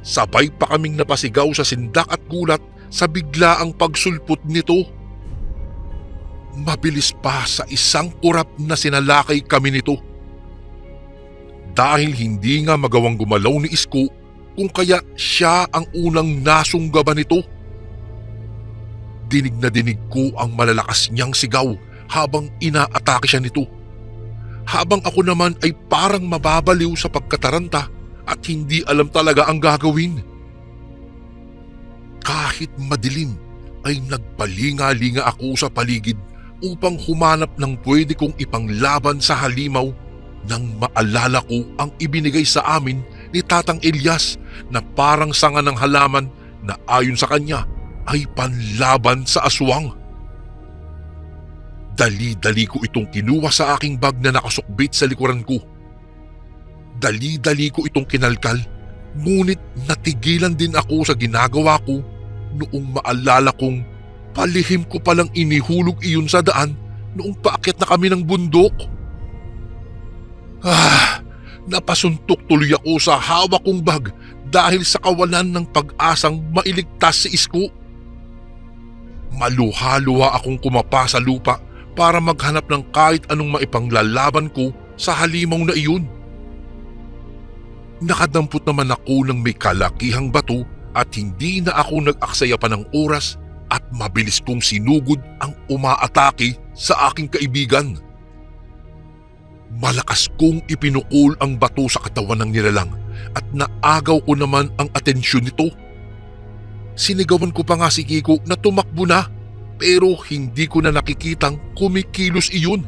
Sabay pa kaming napasigaw sa sindak at gulat sa biglaang pagsulpot nito. Mabilis pa sa isang kurap na sinalakay kami nito. Dahil hindi nga magawang gumalaw ni Isko kung kaya siya ang unang nasunggaban nito. Dinig na dinig ko ang malalakas niyang sigaw habang inaatake siya nito. Habang ako naman ay parang mababaliw sa pagkataranta at hindi alam talaga ang gagawin. Kahit madilim ay nagpalinga-linga ako sa paligid upang humanap ng pwede kong ipanglaban sa halimaw nang maalala ko ang ibinigay sa amin ni Tatang Elias na parang sanga ng halaman na ayon sa kanya ay panlaban sa aswang. Dali-dali ko itong kinuha sa aking bag na nakasukbit sa likuran ko. Dali-dali ko itong kinalkal, ngunit natigilan din ako sa ginagawa ko noong maalala kong palihim ko palang inihulog iyon sa daan noong paakyat na kami ng bundok. Napasuntok tuloy ako sa hawak kong bag dahil sa kawalan ng pag-asang mailigtas si Isko. Maluha-luha akong kumapa sa lupa para maghanap ng kahit anong maipanglalaban ko sa halimaw na iyon. Nakadampot naman ako ng may kalakihang bato at hindi na ako nag-aksaya pa ng oras at mabilis kong sinugod ang umaatake sa aking kaibigan. Malakas kong ipinukol ang bato sa katawan ng nilalang at naagaw ko naman ang atensyon nito. Sinigawan ko pa nga si Kiko na tumakbo na pero hindi ko na nakikitang kumikilos iyon.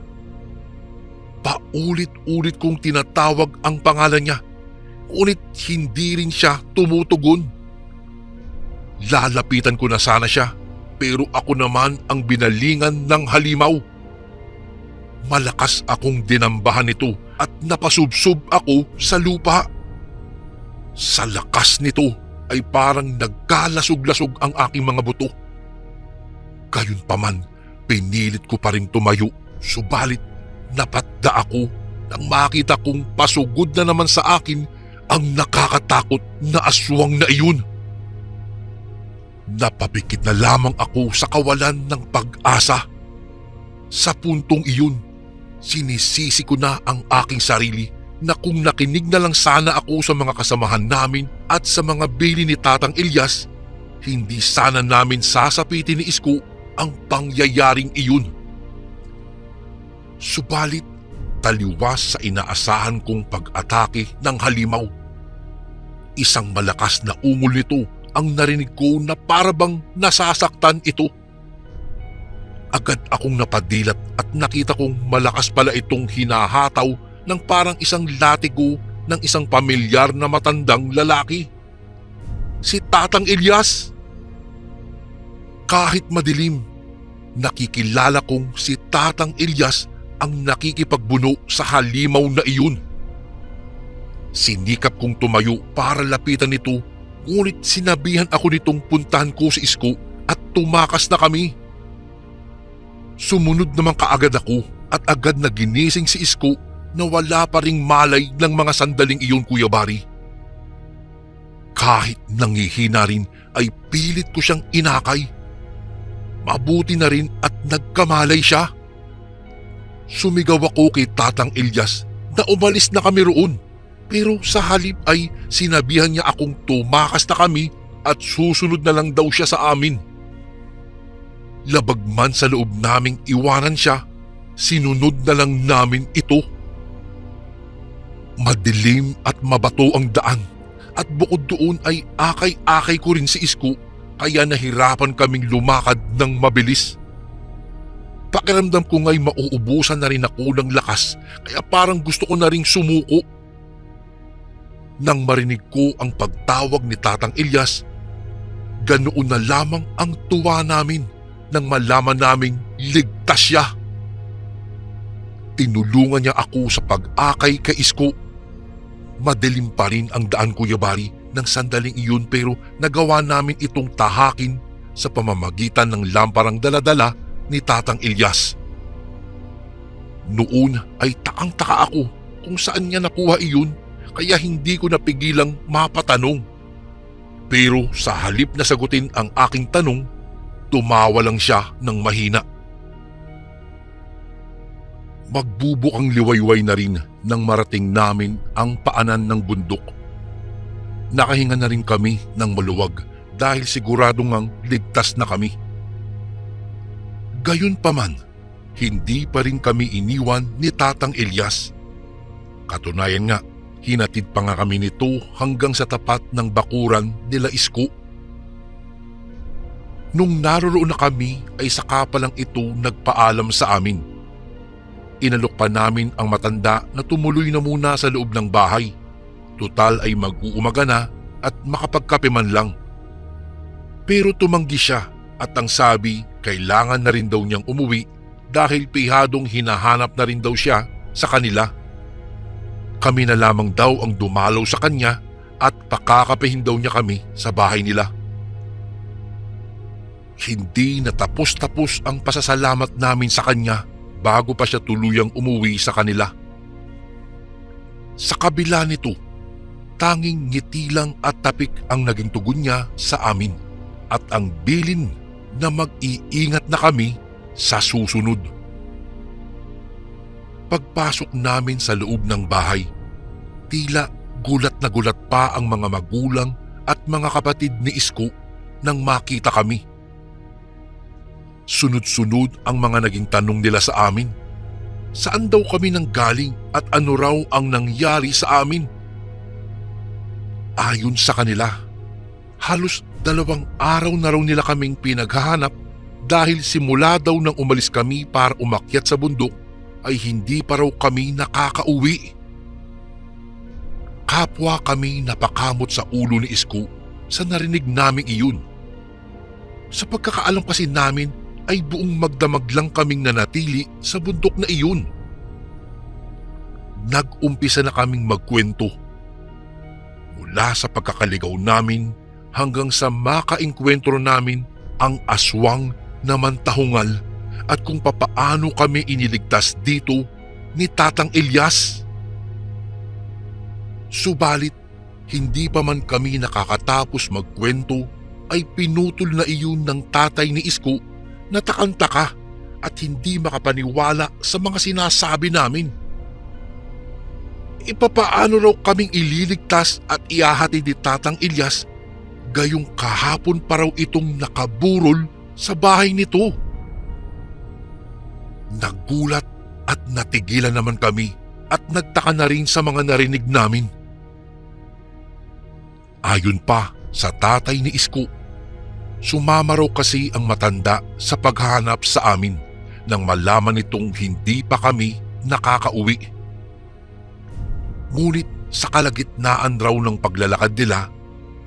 Paulit-ulit kong tinatawag ang pangalan niya ngunit hindi rin siya tumutugon. Lalapitan ko na sana siya pero ako naman ang binalingan ng halimaw. Malakas akong dinambahan nito at napasubsob ako sa lupa. Sa lakas nito ay parang nagkalasog-lasog ang aking mga buto. Gayunpaman, pinilit ko pa rin tumayo, subalit napatda ako nang makita kong pasugod na naman sa akin ang nakakatakot na aswang na iyon. Napapikit na lamang ako sa kawalan ng pag-asa. Sa puntong iyon, sinisisi ko na ang aking sarili na kung nakinig na lang sana ako sa mga kasamahan namin at sa mga bili ni Tatang Elias, hindi sana namin sasapitin ni Isko ang pangyayaring iyon. Subalit, taliwas sa inaasahan kong pag-atake ng halimaw. Isang malakas na ungol nito ang narinig ko na parabang nasasaktan ito. Agad akong napadilat at nakita kong malakas pala itong hinahataw ng parang isang latigo ng isang pamilyar na matandang lalaki. Si Tatang Elias! Kahit madilim, nakikilala kong si Tatang Elias ang nakikipagbuno sa halimaw na iyon. Sinikap kong tumayo para lapitan nito, ngunit sinabihan ako nitong puntahan ko si Isko at tumakas na kami. Sumunod naman kaagad ako at agad na ginising si Isko na wala pa ring malay ng mga sandaling iyon, Kuya Bari. Kahit nangihina rin ay pilit ko siyang inakay. Mabuti na rin at nagkamalay siya. Sumigaw ako kay Tatang Elias na umalis na kami roon, pero sa halip ay sinabihan niya akong tumakas na kami at susunod na lang daw siya sa amin. Labag man sa loob naming iwanan siya, sinunod na lang namin ito. Madilim at mabato ang daan at bukod doon ay akay-akay ko rin si Isko kaya nahirapan kaming lumakad ng mabilis. Pakiramdam ko nga'y mauubusan na rin ako ng lakas kaya parang gusto ko na ring sumuko. Nang marinig ko ang pagtawag ni Tatang Elias, ganoon na lamang ang tuwa namin nang malaman naming ligtas siya. Tinulungan niya ako sa pag-akay kay Isko. Madilim pa rin ang daan, Kuya Bari, ng sandaling iyon pero nagawa namin itong tahakin sa pamamagitan ng lamparang daladala ni Tatang Elias. Noon ay takang-taka ako kung saan niya nakuha iyon kaya hindi ko napigilang mapatanong. Pero sa halip na sagutin ang aking tanong, tumawa lang siya ng mahina. Magbubukang liwayway na rin nang marating namin ang paanan ng bundok. Nakahinga na rin kami ng maluwag dahil siguradong ang ligtas na kami. Gayunpaman, hindi pa rin kami iniwan ni Tatang Elias. Katunayan nga, hinatid pa nga kami nito hanggang sa tapat ng bakuran nila Isko. Nung naroroon na kami ay saka pa lang ito nagpaalam sa amin. Inalok pa namin ang matanda na tumuloy na muna sa loob ng bahay. Tutal ay mag-uumaga na at makapagkape man lang. Pero tumanggi siya at ang sabi kailangan na rin daw niyang umuwi dahil pihadong hinahanap na rin daw siya sa kanila. Kami na lamang daw ang dumalaw sa kanya at pakakapehin daw niya kami sa bahay nila. Hindi natapos-tapos ang pasasalamat namin sa kanya bago pa siya tuluyang umuwi sa kanila. Sa kabila nito, tanging ngiti lang at tapik ang naging tugon niya sa amin at ang bilin na mag-iingat na kami sa susunod. Pagpasok namin sa loob ng bahay, tila gulat na gulat pa ang mga magulang at mga kapatid ni Isko nang makita kami. Sunod-sunod ang mga naging tanong nila sa amin. Saan daw kami nanggaling at ano raw ang nangyari sa amin? Ayon sa kanila, halos 2 araw na raw nila kaming pinaghahanap dahil simula daw nang umalis kami para umakyat sa bundok ay hindi pa raw kami nakakauwi. Kapwa kami napakamot sa ulo ni Isko sa narinig naming iyon. Sa pagkakaalam kasi namin ay buong magdamag lang kaming nanatili sa bundok na iyon. Nag-umpisa na kaming magkwento. Mula sa pagkakaligaw namin hanggang sa makaengkwentro namin ang aswang na mantahungal at kung papaano kami iniligtas dito ni Tatang Elias. Subalit, hindi pa man kami nakakatapos magkwento ay pinutol na iyon ng tatay ni Isko na takang-taka at hindi makapaniwala sa mga sinasabi namin. Ipapaano raw kaming ililigtas at ihahatid ni Tatang Elias gayong kahapon pa raw itong nakaburol sa bahay nito. Nagulat at natigilan naman kami at nagtaka na rin sa mga narinig namin. Ayon pa sa tatay ni Isko, sumama raw kasi ang matanda sa paghahanap sa amin nang malaman nitong hindi pa kami nakakauwi. Ngunit sa kalagitnaan raw ng paglalakad nila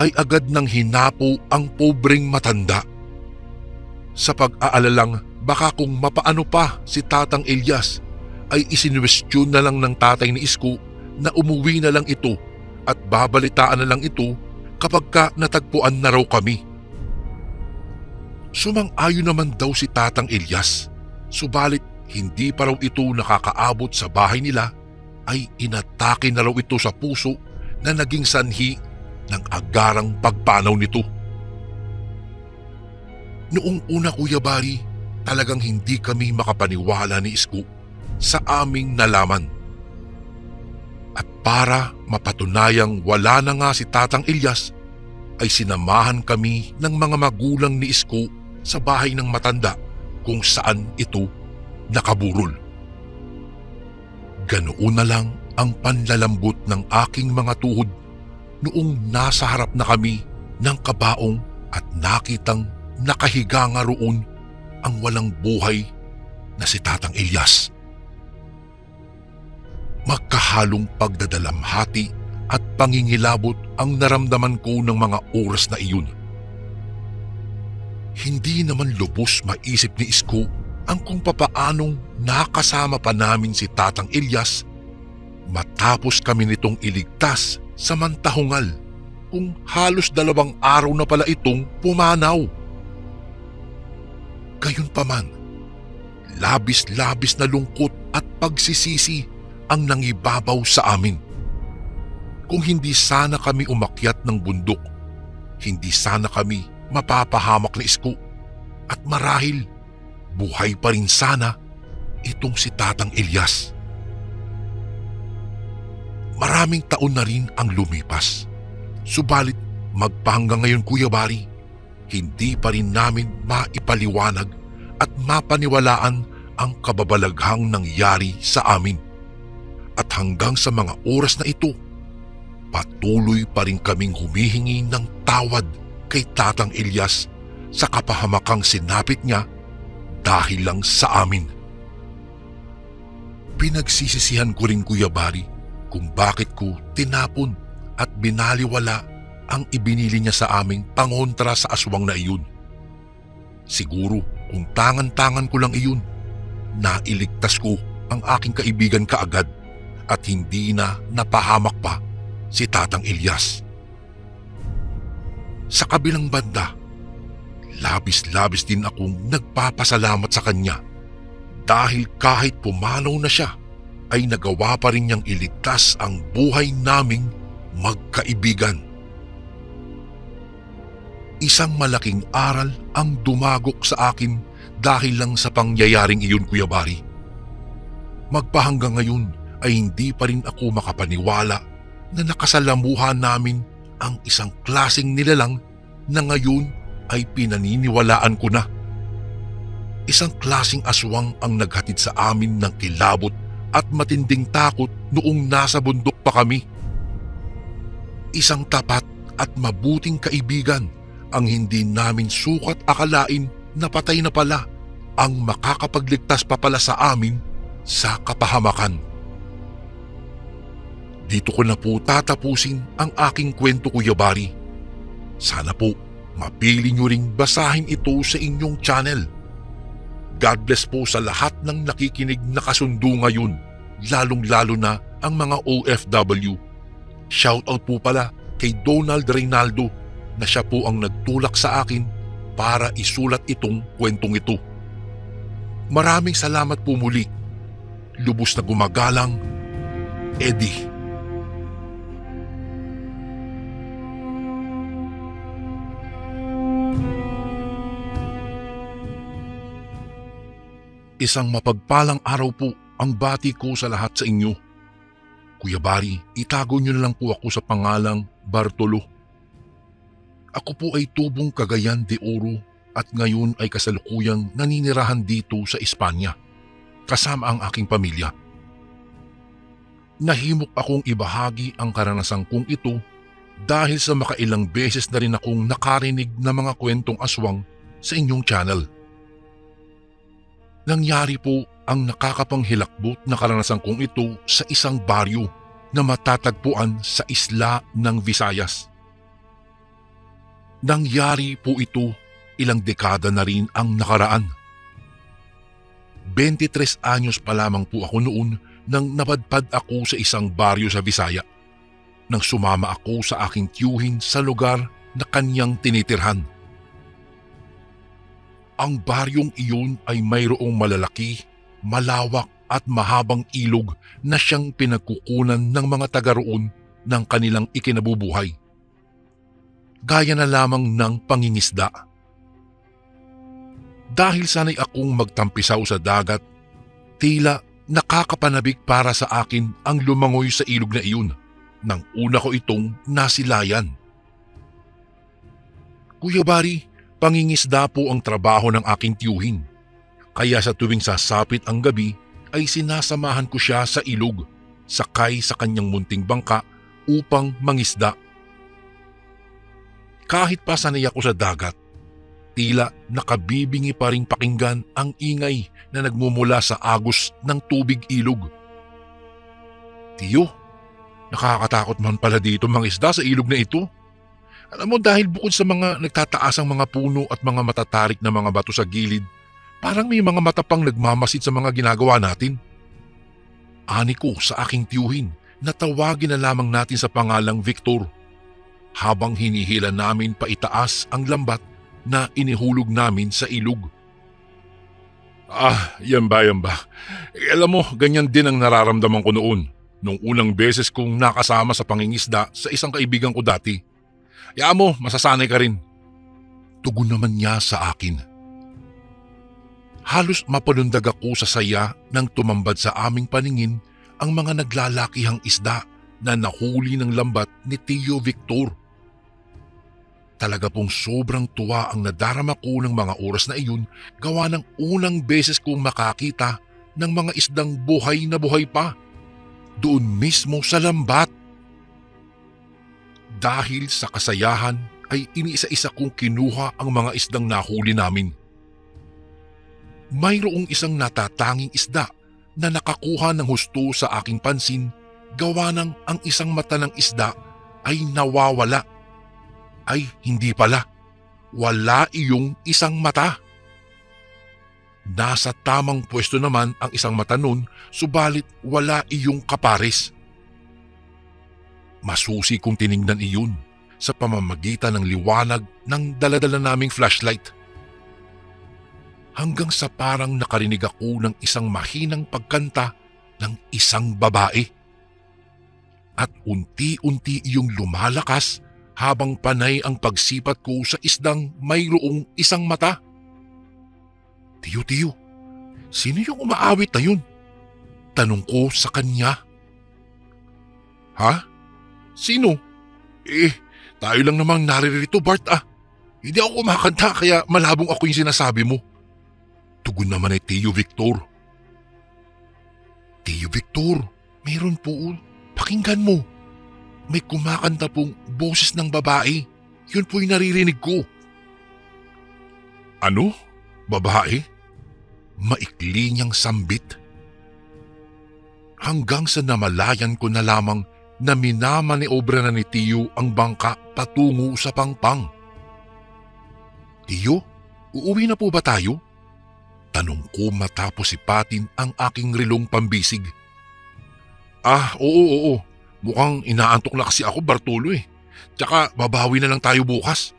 ay agad nang hinapo ang pobreng matanda. Sa pag-aalalang baka kung mapaano pa si Tatang Elias ay isinwestiyon na lang ng tatay ni Isko na umuwi na lang ito at babalitaan na lang ito kapag ka natagpuan na raw kami. Sumang-ayon naman daw si Tatang Elias, subalit hindi pa raw ito nakakaabot sa bahay nila ay inatake na raw ito sa puso na naging sanhi ng agarang pagpanaw nito. Noong una, Kuya Bari, talagang hindi kami makapaniwala ni Isko sa aming nalaman. At para mapatunayang wala na nga si Tatang Elias, ay sinamahan kami ng mga magulang ni Isko sa bahay ng matanda kung saan ito nakaburol. Ganoon na lang ang panlalambot ng aking mga tuhod noong nasa harap na kami ng kabaong at nakitang nakahiga nga roon ang walang buhay na si Tatang Elias. Magkahalong pagdadalamhati at pangingilabot ang naramdaman ko ng mga oras na iyon. Hindi naman lubos maisip ni Isko ang kung papaanong nakasama pa namin si Tatang Elias matapos kami nitong iligtas sa mantahungal kung halos 2 araw na pala itong pumanaw. Gayunpaman, labis-labis na lungkot at pagsisisi ang nangibabaw sa amin. Kung hindi sana kami umakyat ng bundok, hindi sana kami mapapahamak ni Isko at marahil buhay pa rin sana itong si Tatang Elias. Maraming taon na rin ang lumipas, subalit magpahanggang ngayon, Kuya Bari, hindi pa rin namin maipaliwanag at mapaniwalaan ang kababalaghang nangyari sa amin. At hanggang sa mga oras na ito, patuloy pa rin kaming humihingi ng tawad kay Tatang Elias sa kapahamakang sinapit niya dahil lang sa amin. Pinagsisisihan ko rin, Kuya Bari, kung bakit ko tinapon at binaliwala ang ibinili niya sa aming pangontra sa aswang na iyon. Siguro kung tangan-tangan ko lang iyon, nailigtas ko ang aking kaibigan kaagad at hindi na napahamak pa si Tatang Elias. Sa kabilang banda, labis-labis din akong nagpapasalamat sa kanya dahil kahit pumanaw na siya, ay nagawa pa rin niyang iligtas ang buhay naming magkaibigan. Isang malaking aral ang dumagok sa akin dahil lang sa pangyayaring iyon, Kuya Bari. Magpahanggang ngayon ay hindi pa rin ako makapaniwala na nakasalamuhan namin ang isang klaseng nilalang na ngayon ay pinaniniwalaan ko na. Isang klaseng aswang ang naghatid sa amin ng kilabot at matinding takot noong nasa bundok pa kami. Isang tapat at mabuting kaibigan ang hindi namin sukat akalain na patay na pala ang makakapagligtas pa pala sa amin sa kapahamakan. Dito ko na po tatapusin ang aking kwento, Kuya Bari. Sana po mapili nyo ring basahin ito sa inyong channel. God bless po sa lahat ng nakikinig na kasundo ngayon, lalong-lalo na ang mga OFW. Shoutout po pala kay Donald Reynaldo na siya po ang nagtulak sa akin para isulat itong kwentong ito. Maraming salamat po muli. Lubos na gumagalang, Eddie. Isang mapagpalang araw po ang bati ko sa lahat sa inyo. Kuya Bari, itago niyo na lang po ako sa pangalang Bartolo. Ako po ay tubong Cagayan de Oro at ngayon ay kasalukuyang naninirahan dito sa Espanya kasama ang aking pamilya. Nahimok akong ibahagi ang karanasan kong ito dahil sa makailang beses na rin akong nakarinig ng mga kwentong aswang sa inyong channel. Nangyari po ang nakakapanghilakbot na karanasan kong ito sa isang baryo na matatagpuan sa isla ng Visayas. Nangyari po ito ilang dekada na rin ang nakaraan. 23 anyos pa lamang po ako noon nang napadpad ako sa isang baryo sa Visaya nang sumama ako sa aking tiyuhin sa lugar na kanyang tinitirhan. Ang baryong iyon ay mayroong malalaki, malawak at mahabang ilog na siyang pinagkukunan ng mga taga roon ng kanilang ikinabubuhay. Gaya na lamang ng pangingisda. Dahil sanay akong magtampisaw sa dagat, tila nakakapanabik para sa akin ang lumangoy sa ilog na iyon nang una ko itong nasilayan. Kuya Bari, pangingisda po ang trabaho ng aking tiyuhin. Kaya sa tuwing sasapit ang gabi ay sinasamahan ko siya sa ilog, sakay sa kanyang munting bangka upang mangisda. Kahit pa sanay ako sa dagat, tila nakabibingi pa ring pakinggan ang ingay na nagmumula sa agos ng tubig ilog. Tiyo, nakakatakot man pala dito mangisda sa ilog na ito. Alam mo, dahil bukod sa mga nagtataasang mga puno at mga matatarik na mga bato sa gilid, parang may mga mata pang nagmamasid sa mga ginagawa natin. Ani ko sa aking tiyuhin na tawagin na lamang natin sa pangalang Victor habang hinihila namin paitaas ang lambat na inihulog namin sa ilog. Yan ba. Alam mo, ganyan din ang nararamdaman ko noon nung unang beses kong nakasama sa pangingisda sa isang kaibigan ko dati. Yaan mo, masasanay ka rin. Tugon naman niya sa akin. Halos mapalundag ako sa saya nang tumambad sa aming paningin ang mga naglalakihang isda na nahuli ng lambat ni Tio Victor. Talaga pong sobrang tuwa ang nadarama ko ng mga oras na iyon gawa ng unang beses kong makakita ng mga isdang buhay na buhay pa. Doon mismo sa lambat. Dahil sa kasayahan ay iniisa-isa kong kinuha ang mga isdang nahuli namin. Mayroong isang natatanging isda na nakakuha ng husto sa aking pansin gawa ng ang isang mata ng isda ay nawawala. Ay hindi pala, wala iyong isang mata. Nasa tamang pwesto naman ang isang mata nun, subalit wala iyong kapares. Masusi kong tiningnan iyon sa pamamagitan ng liwanag ng daladala naming flashlight. Hanggang sa parang nakarinig ako ng isang mahinang pagkanta ng isang babae. At unti-unti iyong lumalakas habang panay ang pagsipat ko sa isdang mayroong isang mata. Tiyo, sino yung umaawit na yun? Tanong ko sa kanya. Ha? Sino? Tayo lang namang naririto, Bart ah. Hindi ako kumakanta kaya malabong ako yung sinasabi mo. Tugon naman ay Tio Victor. Tio Victor, meron po. Pakinggan mo. May kumakanta pong boses ng babae. Yun po yung naririnig ko. Ano? Babae? Maikli niyang sambit. Hanggang sa namalayan ko na lamang na minamaniobra na ni Tio ang bangka patungo sa pangpang. Tio, uuwi na po ba tayo? Tanong ko matapos sipatin ang aking relong pambisig. Oo. Mukhang inaantok na kasi ako, Bartolo eh. Tsaka babawi na lang tayo bukas.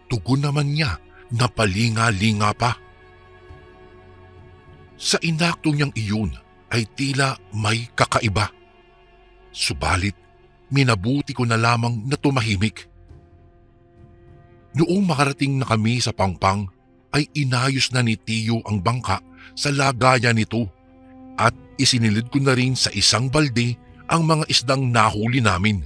Tugon naman niya na palinga-linga pa. Sa inakto niyang iyon ay tila may kakaiba. Subalit, minabuti ko na lamang na tumahimik. Noong makarating na kami sa pangpang, ay inayos na ni Tio ang bangka sa lagayan nito at isinilid ko na rin sa isang balde ang mga isdang nahuli namin.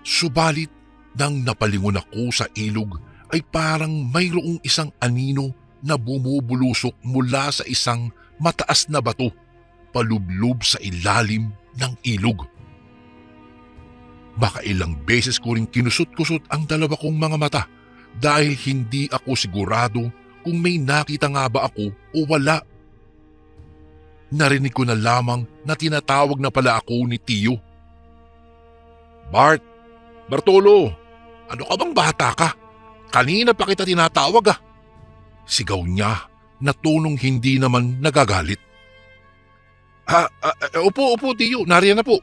Subalit, nang napalingon ako sa ilog ay parang mayroong isang anino na bumubulusok mula sa isang mataas na bato palublob sa ilalim ng ilog. Baka ilang beses ko rin kinusot-kusot ang dalawa kong mga mata dahil hindi ako sigurado kung may nakita nga ba ako o wala. Narinig ko na lamang na tinatawag na pala ako ni Tio. Bartolo, ano ka bang bata ka? Kanina pa kita tinatawag ah. Sigaw niya na tonong hindi naman nagagalit. Opo Tio, nariyan na po.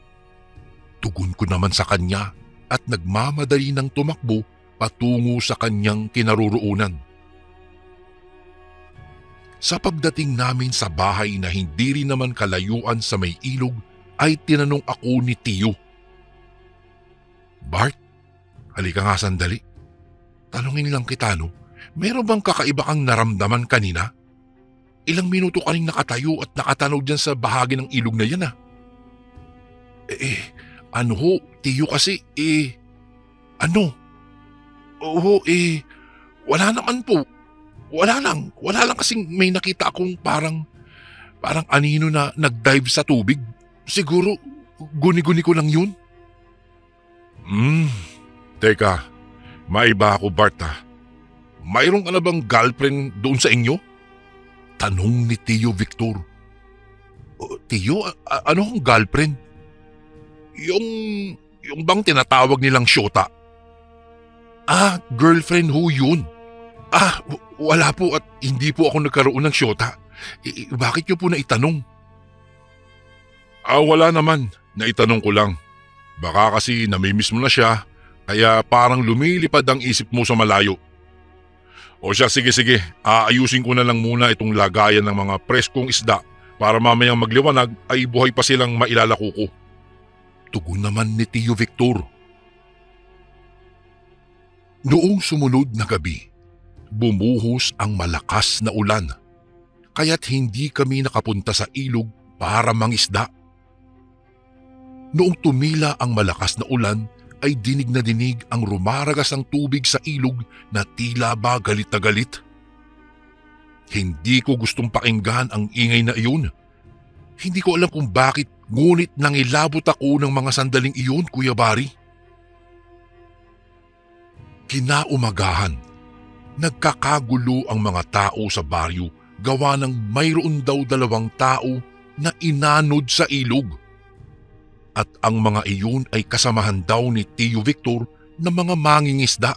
Tugon ko naman sa kanya at nagmamadali ng tumakbo patungo sa kanyang kinaroroonan. Sa pagdating namin sa bahay na hindi rin naman kalayuan sa may ilog ay tinanong ako ni Tio. Bart, halika nga sandali. Tanungin lang kita no, meron bang kakaiba kang naramdaman kanina? Ilang minuto ka rin nakatayo at nakatanaw dyan sa bahagi ng ilog na yan ah. Ano ho, Tio kasi ano? Oo wala naman po. Wala lang kasing may nakita akong parang anino na nag-dive sa tubig. Siguro guni-guni ko lang yun. Teka, maiba ako Bart ah. Mayroon ka na bang girlfriend doon sa inyo? Tanong ni Tio Victor. Tio, ano ang girlfriend? Yung bang tinatawag nilang syota? Girlfriend ho yun. Wala po at hindi po ako nagkaroon ng syota. Bakit niyo po naitanong? Wala naman. Naitanong ko lang. Baka kasi namimiss mo na siya, kaya parang lumilipad ang isip mo sa malayo. O siya, sige. Aayusin ko na lang muna itong lagayan ng mga preskong isda para mamayang magliwanag ay buhay pa silang mailalako ko. Tugon naman ni Tio Victor. Noong sumunod na gabi, bumuhos ang malakas na ulan, kaya't hindi kami nakapunta sa ilog para mangisda. Noong tumila ang malakas na ulan, ay dinig na dinig ang rumaragas ng tubig sa ilog na tila ba galit na galit. Hindi ko gustong pakinggan ang ingay na iyon. Hindi ko alam kung bakit, ngunit nangilabot ako ng mga sandaling iyon, Kuya Bari. Kinaumagahan, nagkakagulo ang mga tao sa baryo gawa ng mayroon daw 2 tao na inanod sa ilog. At ang mga iyon ay kasamahan daw ni Tio Victor na mga mangingisda.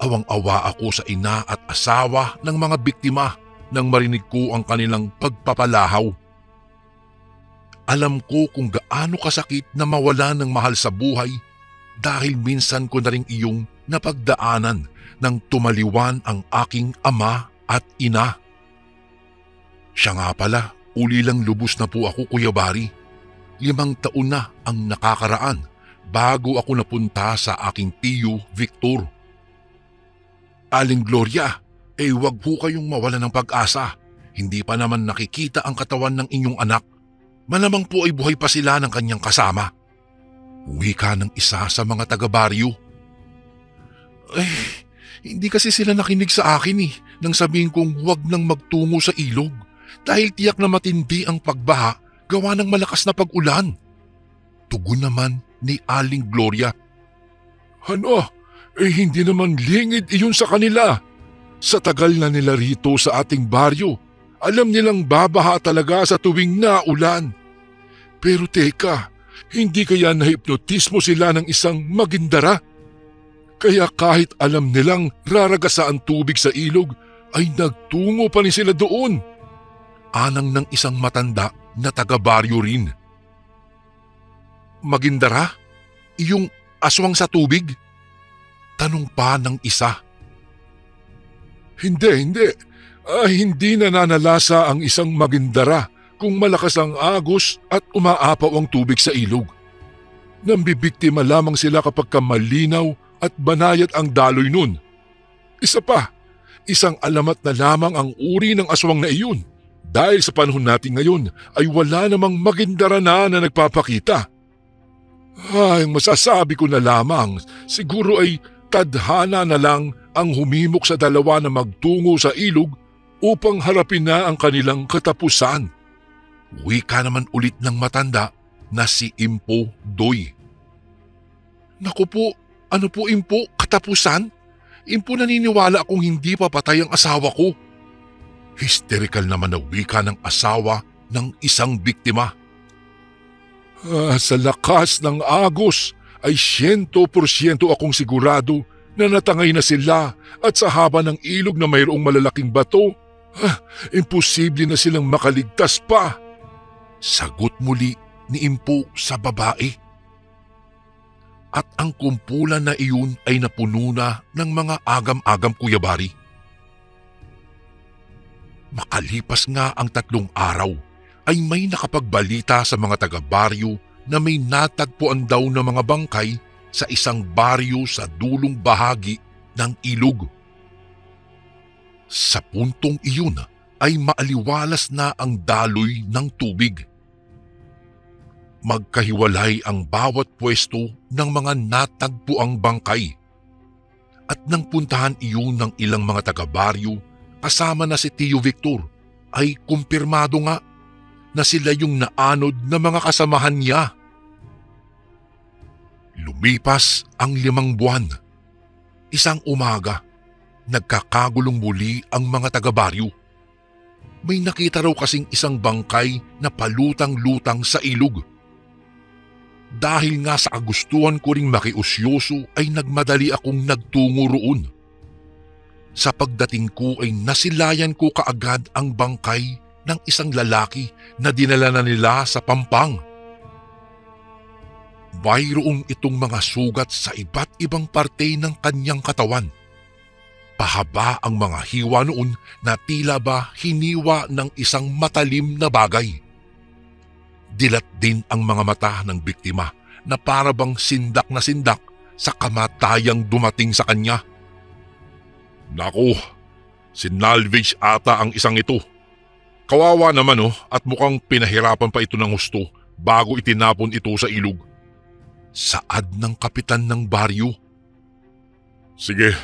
Awang-awa ako sa ina at asawa ng mga biktima nang marinig ko ang kanilang pagpapalahaw. Alam ko kung gaano kasakit na mawala ng mahal sa buhay dahil minsan ko na ring iyong napagdaanan nang tumaliwan ang aking ama at ina. Siya nga pala, uli lang lubos na po ako, Kuya Bari. 5 taon na ang nakakaraan bago ako napunta sa aking Tio Victor. Aling Gloria, wag po kayong mawala ng pag-asa. Hindi pa naman nakikita ang katawan ng inyong anak. Malamang po ay buhay pa sila ng kanyang kasama. Wika ng isa sa mga taga-baryo. Hindi kasi sila nakinig sa akin nang sabihin kong huwag nang magtungo sa ilog dahil tiyak na matindi ang pagbaha gawa ng malakas na pag-ulan. Tugon naman ni Aling Gloria. Hindi naman lingid iyon sa kanila. Sa tagal na nila rito sa ating baryo, alam nilang babaha talaga sa tuwing naulan. Pero teka, hindi kaya nahipnotismo sila ng isang magindara? Kaya kahit alam nilang raragasa ang tubig sa ilog, ay nagtungo pa rin sila doon. Anang ng isang matanda na taga-baryo rin. Magindara? Iyong aswang sa tubig? Tanong pa ng isa. Hindi. Hindi nananalasa ang isang magindara kung malakas ang agos at umaapaw ang tubig sa ilog. Nambibiktima lamang sila kapag malinaw at banayad ang daloy nun. Isa pa, isang alamat na lamang ang uri ng aswang na iyon. Dahil sa panahon natin ngayon ay wala namang magindara na nagpapakita. Masasabi ko na lamang, siguro ay tadhana na lang ang humimok sa dalawa na magtungo sa ilog upang harapin na ang kanilang katapusan. Wika naman ulit ng matanda na si Impo Doy. Naku po, ano po Impo, katapusan? Impo, naniniwala akong hindi papatay ang asawa ko. Hysterical naman na wika ng asawa ng isang biktima. Sa lakas ng agos ay 100% akong sigurado na natangay na sila at sa haba ng ilog na mayroong malalaking bato, imposible na silang makaligtas pa. Sagot muli ni Impo sa babae. At ang kumpulan na iyon ay napuno na ng mga agam-agam kuyabari. Makalipas nga ang 3 araw ay may nakapagbalita sa mga taga-baryo na may natagpuan daw na mga bangkay sa isang baryo sa dulong bahagi ng ilog. Sa puntong iyon ay maaliwalas na ang daloy ng tubig. Magkahiwalay ang bawat pwesto ng mga natagpuang bangkay. At nang puntahan iyon ng ilang mga taga-baryo kasama na si Tio Victor, ay kumpirmado nga na sila yung naanod na mga kasamahan niya. Lumipas ang 5 buwan. Isang umaga, nagkakagulong muli ang mga taga-baryo. May nakita raw kasing isang bangkay na palutang-lutang sa ilog. Dahil nga sa kagustuhan ko ring makiusyoso ay nagmadali akong nagtungo roon. Sa pagdating ko ay nasilayan ko kaagad ang bangkay ng isang lalaki na dinala na nila sa Pampang. Mayroong itong mga sugat sa iba't ibang parte ng kanyang katawan. Pahaba ang mga hiwa noon na tila ba hiniwa ng isang matalim na bagay. Dilat din ang mga mata ng biktima na para bang sindak na sindak sa kamatayang dumating sa kanya. Naku, sinalvage ata ang isang ito. Kawawa naman at mukhang pinahirapan pa ito ng husto bago itinapon ito sa ilog. Saad ng kapitan ng baryo. Sige,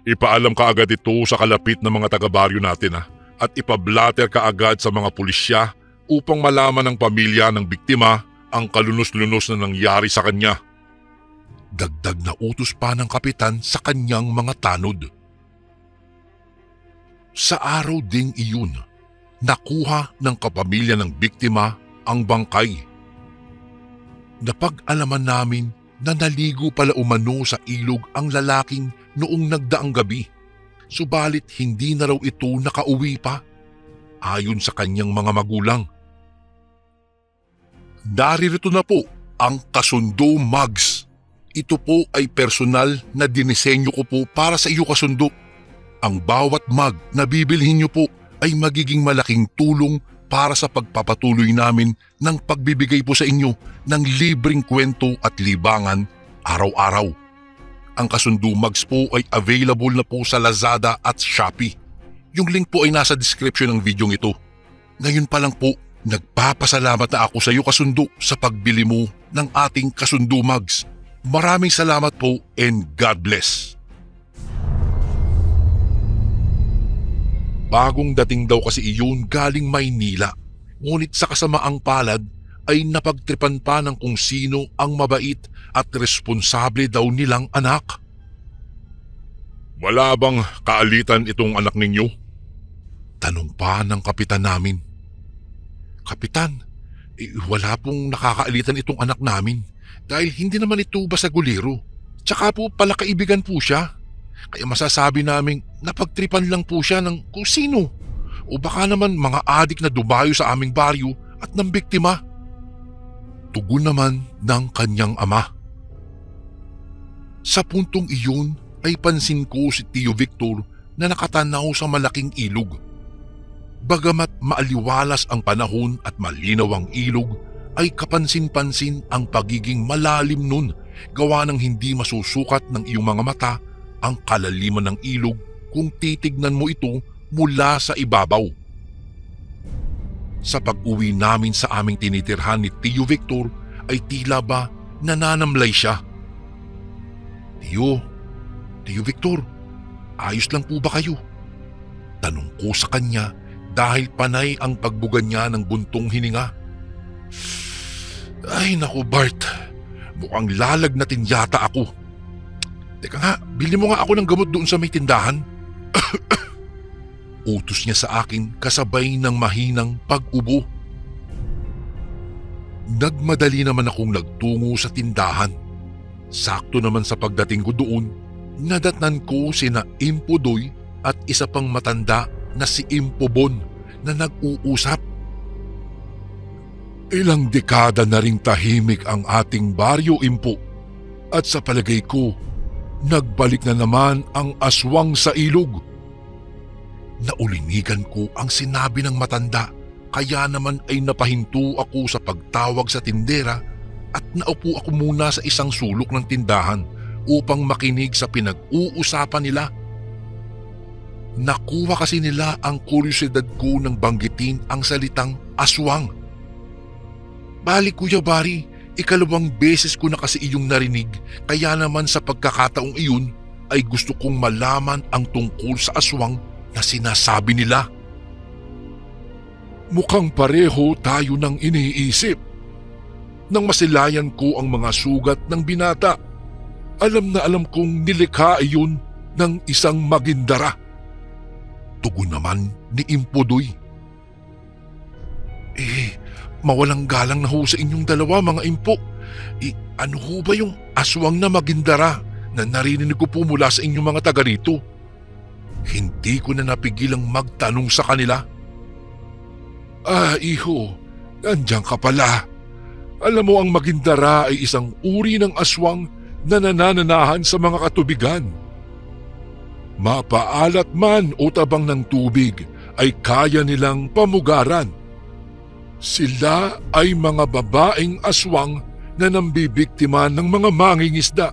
ipaalam ka agad ito sa kalapit ng mga taga-baryo natin at ipablatter ka agad sa mga pulisya upang malaman ng pamilya ng biktima ang kalunos-lunos na nangyari sa kanya. Dagdag na utos pa ng kapitan sa kanyang mga tanod. Sa araw ding iyon, nakuha ng kapamilya ng biktima ang bangkay. Napag-alaman namin na naligo pala umano sa ilog ang lalaking noong nagdaang gabi, subalit hindi na raw ito nakauwi pa, ayon sa kanyang mga magulang. Naririto na po ang Kasundo Mugs. Ito po ay personal na dinisenyo ko po para sa iyo, Kasundo. Ang bawat mug na bibilhin niyo po ay magiging malaking tulong para sa pagpapatuloy namin ng pagbibigay po sa inyo ng libreng kwento at libangan araw-araw. Ang Kasundo Mugs po ay available na po sa Lazada at Shopee. Yung link po ay nasa description ng video ito. Ngayon pa lang po, nagpapasalamat na ako sa iyo kasundo sa pagbili mo ng ating kasundo mugs. Maraming salamat po and God bless. Bagong dating daw kasi iyon galing Maynila. Ngunit sa kasamaang palad ay napagtripan pa ng kung sino ang mabait at responsable daw nilang anak. Wala bang kaalitan itong anak ninyo? Tanong pa ng kapitan namin. Kapitan, wala pong nakakaalitan itong anak namin dahil hindi naman ito basagulero. Tsaka po pala kaibigan po siya. Kaya masasabi namin napagtripan lang po siya ng kung sino. O baka naman mga adik na dumayo sa aming baryo at ng biktima. Tugon naman ng kanyang ama. Sa puntong iyon ay pansin ko si Tio Victor na nakatanaw sa malaking ilog. Bagamat maaliwalas ang panahon at malinaw ang ilog, ay kapansin-pansin ang pagiging malalim nun gawa ng hindi masusukat ng iyong mga mata ang kalaliman ng ilog kung titignan mo ito mula sa ibabaw. Sa pag-uwi namin sa aming tinitirhan ni Tio Victor ay tila ba nananamlay siya. Tio Victor, ayos lang po ba kayo? Tanong ko sa kanya dahil panay ang pagbuga niya ng buntong hininga. Ay naku Bart, mukhang lalagnatin yata ako. Teka nga, bili mo nga ako ng gamot doon sa may tindahan. Utos niya sa akin kasabay ng mahinang pag-ubo. Nagmadali naman akong nagtungo sa tindahan. Sakto naman sa pagdating ko doon, nadatnan ko sina Impo Doy at isa pang matanda na si Impo Bon na nag-uusap. Ilang dekada na ring tahimik ang ating baryo, Impo. At sa palagay ko, nagbalik na naman ang aswang sa ilog. Naulinigan ko ang sinabi ng matanda, kaya naman ay napahinto ako sa pagtawag sa tindera at naupo ako muna sa isang sulok ng tindahan upang makinig sa pinag-uusapan nila. Nakuha kasi nila ang kuryosidad ko nang banggitin ang salitang aswang. Balik Kuya Bari, ikalawang beses ko na kasi iyong narinig, kaya naman sa pagkakataong iyon ay gusto kong malaman ang tungkol sa aswang na sinasabi nila. Mukhang pareho tayo ng iniisip. Nang masilayan ko ang mga sugat ng binata, alam na alam kong nilikha iyon ng isang magindara. Tugon naman ni Impodoy. Mawalang galang na ho sa inyong dalawa mga Impo. Ano ho ba yung aswang na magindara na narinig ko po mula sa inyong mga taga rito? Hindi ko na napigilang magtanong sa kanila. Iho, nandiyan ka pala. Alam mo ang magindara ay isang uri ng aswang na nanananahan sa mga katubigan. Mapaalat man o tabang ng tubig ay kaya nilang pamugaran. Sila ay mga babaeng aswang na nambibiktima ng mga mangingisda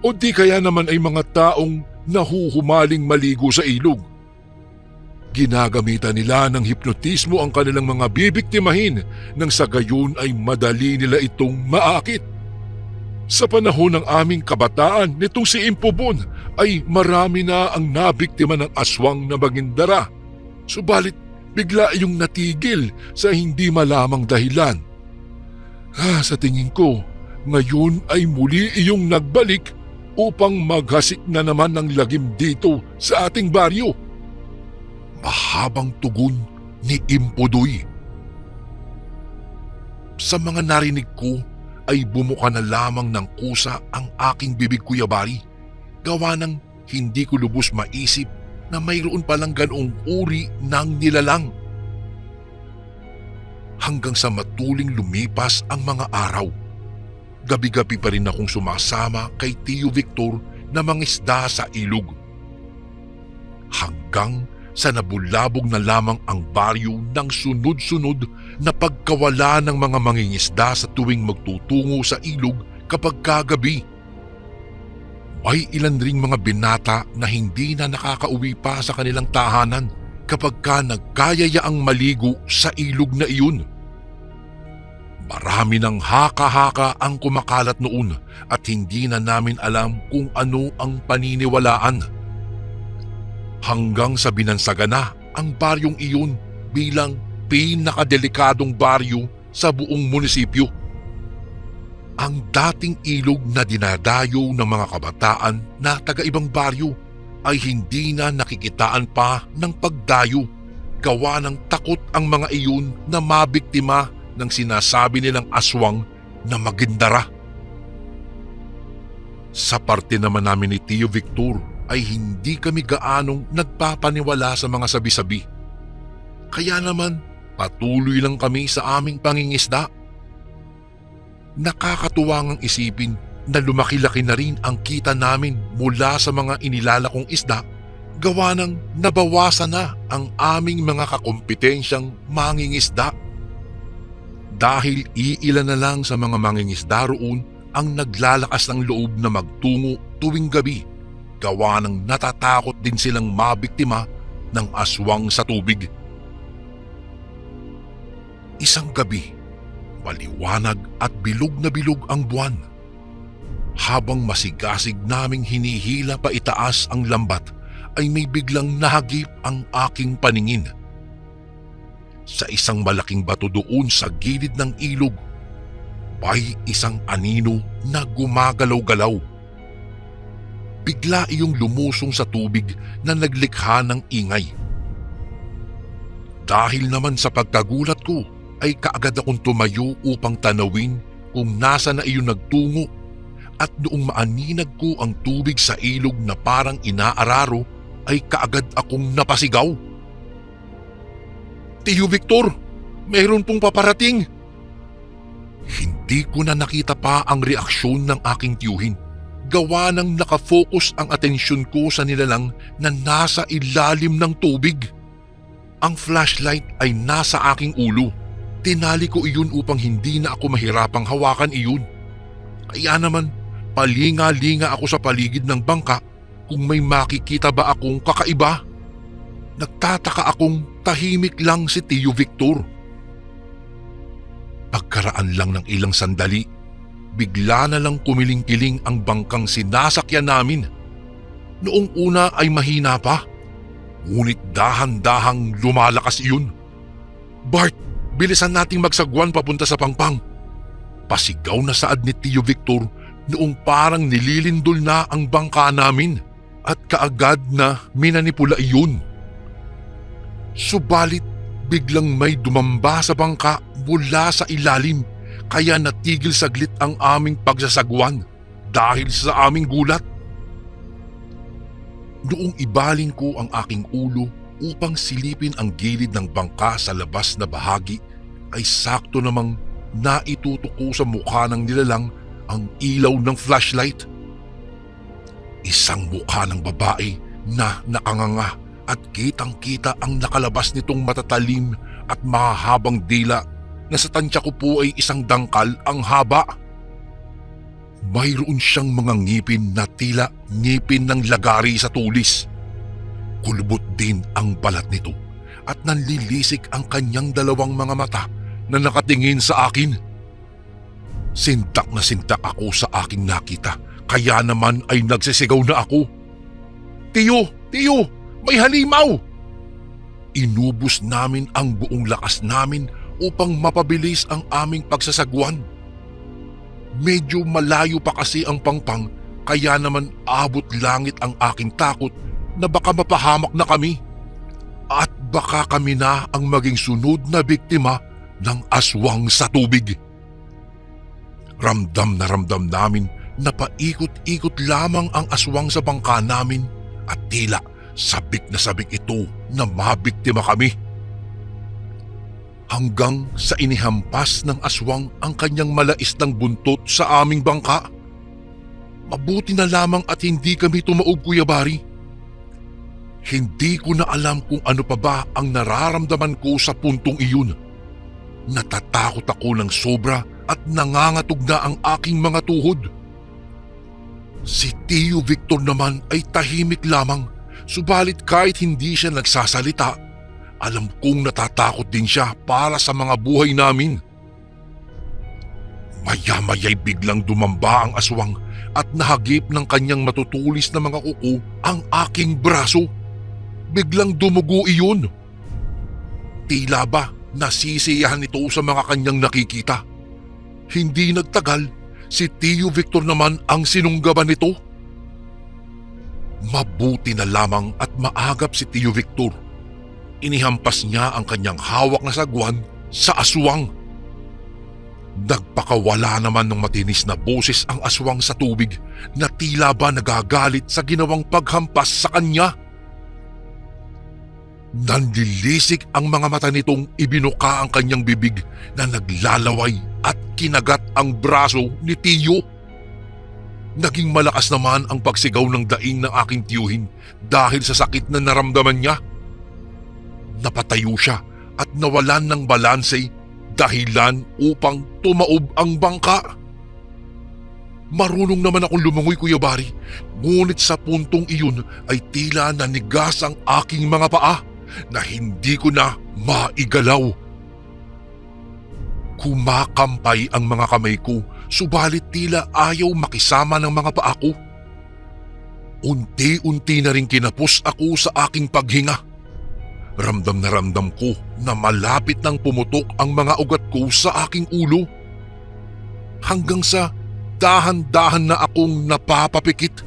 o di kaya naman ay mga taong nahuhumaling maligo sa ilog. Ginagamitan nila ng hipnotismo ang kanilang mga bibiktimahin nang sa gayon ay madali nila itong maakit. Sa panahon ng aming kabataan nitong si Impobon ay marami na ang nabiktima ng aswang na magindara. Subalit bigla iyong natigil sa hindi malamang dahilan. Sa tingin ko, ngayon ay muli iyong nagbalik upang maghasik na naman ng lagim dito sa ating baryo. Mahabang tugon ni Impodoy. Sa mga narinig ko ay bumuka na lamang ng kusa ang aking bibig Kuya Bari, gawa ng hindi ko lubos maisip na mayroon palang ganoong uri ng nilalang. Hanggang sa matuling lumipas ang mga araw, gabi-gabi pa rin akong sumasama kay Tio Victor na mangisda sa ilog. Hanggang sa nabulabog na lamang ang baryo ng sunod-sunod na pagkawala ng mga mangingisda sa tuwing magtutungo sa ilog kapag kagabi. May ilan ring mga binata na hindi na nakakauwi pa sa kanilang tahanan kapag ka nagkayayaang maligo sa ilog na iyon. Marami ng haka-haka ang kumakalat noon at hindi na namin alam kung ano ang paniniwalaan. Hanggang sa binansagan na ang baryong iyon bilang pinakadelikadong baryo sa buong munisipyo. Ang dating ilog na dinadayo ng mga kabataan na taga-ibang baryo ay hindi na nakikitaan pa ng pagdayo, gawa ng takot ang mga iyon na mabiktima ng sinasabi nilang aswang na magindara. Sa parte naman namin ni Tio Victor ay hindi kami gaanong nagpapaniwala sa mga sabi-sabi. Kaya naman patuloy lang kami sa aming pangingisda. Nakakatuwa ngang isipin na lumaki-laki na rin ang kita namin mula sa mga inilalakong isda, gawa ng nabawasan na ang aming mga kakompetensyang mangingisda. Dahil iilan na lang sa mga mangingisda roon ang naglalakas ng loob na magtungo tuwing gabi, gawa ng natatakot din silang mabiktima ng aswang sa tubig. Isang gabi, maliwanag at bilog na bilog ang buwan. Habang masigasig naming hinihila pa itaas ang lambat, ay may biglang nahagip ang aking paningin. Sa isang malaking bato doon sa gilid ng ilog, may isang anino na gumagalaw-galaw. Bigla iyong lumusong sa tubig na naglikha ng ingay. Dahil naman sa pagkagulat ko, ay kaagad akong tumayo upang tanawin kung nasa na iyon nagtungo, at noong maaninag ko ang tubig sa ilog na parang inaararo, ay kaagad akong napasigaw. Tio Victor, mayroon pong paparating! Hindi ko na nakita pa ang reaksyon ng aking tiyuhin. Gawa ng nakafocus ang atensyon ko sa nilalang na nasa ilalim ng tubig. Ang flashlight ay nasa aking ulo. Tinali ko iyon upang hindi na ako mahirapang hawakan iyon. Kaya naman, palinga-linga ako sa paligid ng bangka kung may makikita ba akong kakaiba. Nagtataka akong tahimik lang si Tio Victor. Pagkaraan lang ng ilang sandali, bigla na lang kumiling-kiling ang bangkang sinasakyan namin. Noong una ay mahina pa, ngunit dahan-dahang lumalakas iyon. Bart, bilisan nating magsagwan papunta sa pangpang. Pasigaw na saad ni Tio Victor noong parang nililindol na ang bangka namin at kaagad na minanipula iyon. Subalit biglang may dumamba sa bangka mula sa ilalim, kaya natigil saglit ang aming pagsasagwan dahil sa aming gulat. Noong ibaling ko ang aking ulo upang silipin ang gilid ng bangka sa labas na bahagi, ay sakto namang naitutuko sa mukha ng nilalang ang ilaw ng flashlight. Isang mukha ng babae na nakanganga at kitang-kita ang nakalabas nitong matatalim at mahahabang dila na sa tansya ko po ay isang dangkal ang haba. Mayroon siyang mga ngipin na tila ngipin ng lagari sa tulis. Kulubot din ang balat nito at nanlilisik ang kanyang dalawang mga mata na nakatingin sa akin. Sintak na sintak ako sa aking nakita, kaya naman ay nagsisigaw na ako. Tio! Tio! May halimaw! Inubos namin ang buong lakas namin upang mapabilis ang aming pagsasagwan. Medyo malayo pa kasi ang pangpang, kaya naman abot langit ang aking takot na baka mapahamak na kami. At baka kami na ang maging sunod na biktima ng aswang sa tubig. Ramdam namin na paikot-ikot lamang ang aswang sa bangka namin at tila sabik na sabik ito na mabiktima kami. Hanggang sa inihampas ng aswang ang kanyang malais ng buntot sa aming bangka. Mabuti na lamang at hindi kami tumaob, Kuya Bari. Hindi ko na alam kung ano pa ba ang nararamdaman ko sa puntong iyon. Natatakot ako ng sobra at nangangatog na ang aking mga tuhod. Si Tio Victor naman ay tahimik lamang, subalit kahit hindi siya nagsasalita alam kong natatakot din siya para sa mga buhay namin. Maya-maya'y biglang dumamba ang aswang at nahagip ng kanyang matutulis na mga kuko ang aking braso. Biglang dumugo iyon. Tila ba nasisiyahan ito sa mga kanyang nakikita. Hindi nagtagal, si Tio Victor naman ang sinunggaban nito. Mabuti na lamang at maagap si Tio Victor. Inihampas niya ang kanyang hawak na sagwan sa aswang. Nagpakawala naman ng matinis na boses ang aswang sa tubig na tila ba nagagalit sa ginawang paghampas sa kanya. Nanlilisik ang mga mata nitong ibinuka ang kanyang bibig na naglalaway at kinagat ang braso ni Tio. Naging malakas naman ang pagsigaw ng daing ng aking tiyuhin dahil sa sakit na naramdaman niya. Napatayo siya at nawalan ng balanse dahilan upang tumaob ang bangka. Marunong naman akong lumangoy, Kuya Bari, ngunit sa puntong iyon ay tila nanigas ang aking mga paa na hindi ko na maigalaw. Kumakampay ang mga kamay ko, subalit tila ayaw makisama ng mga paa ko. Unti-unti na rin kinapos ako sa aking paghinga. Ramdam na ramdam ko na malapit nang pumutok ang mga ugat ko sa aking ulo. Hanggang sa dahan-dahan na akong napapapikit.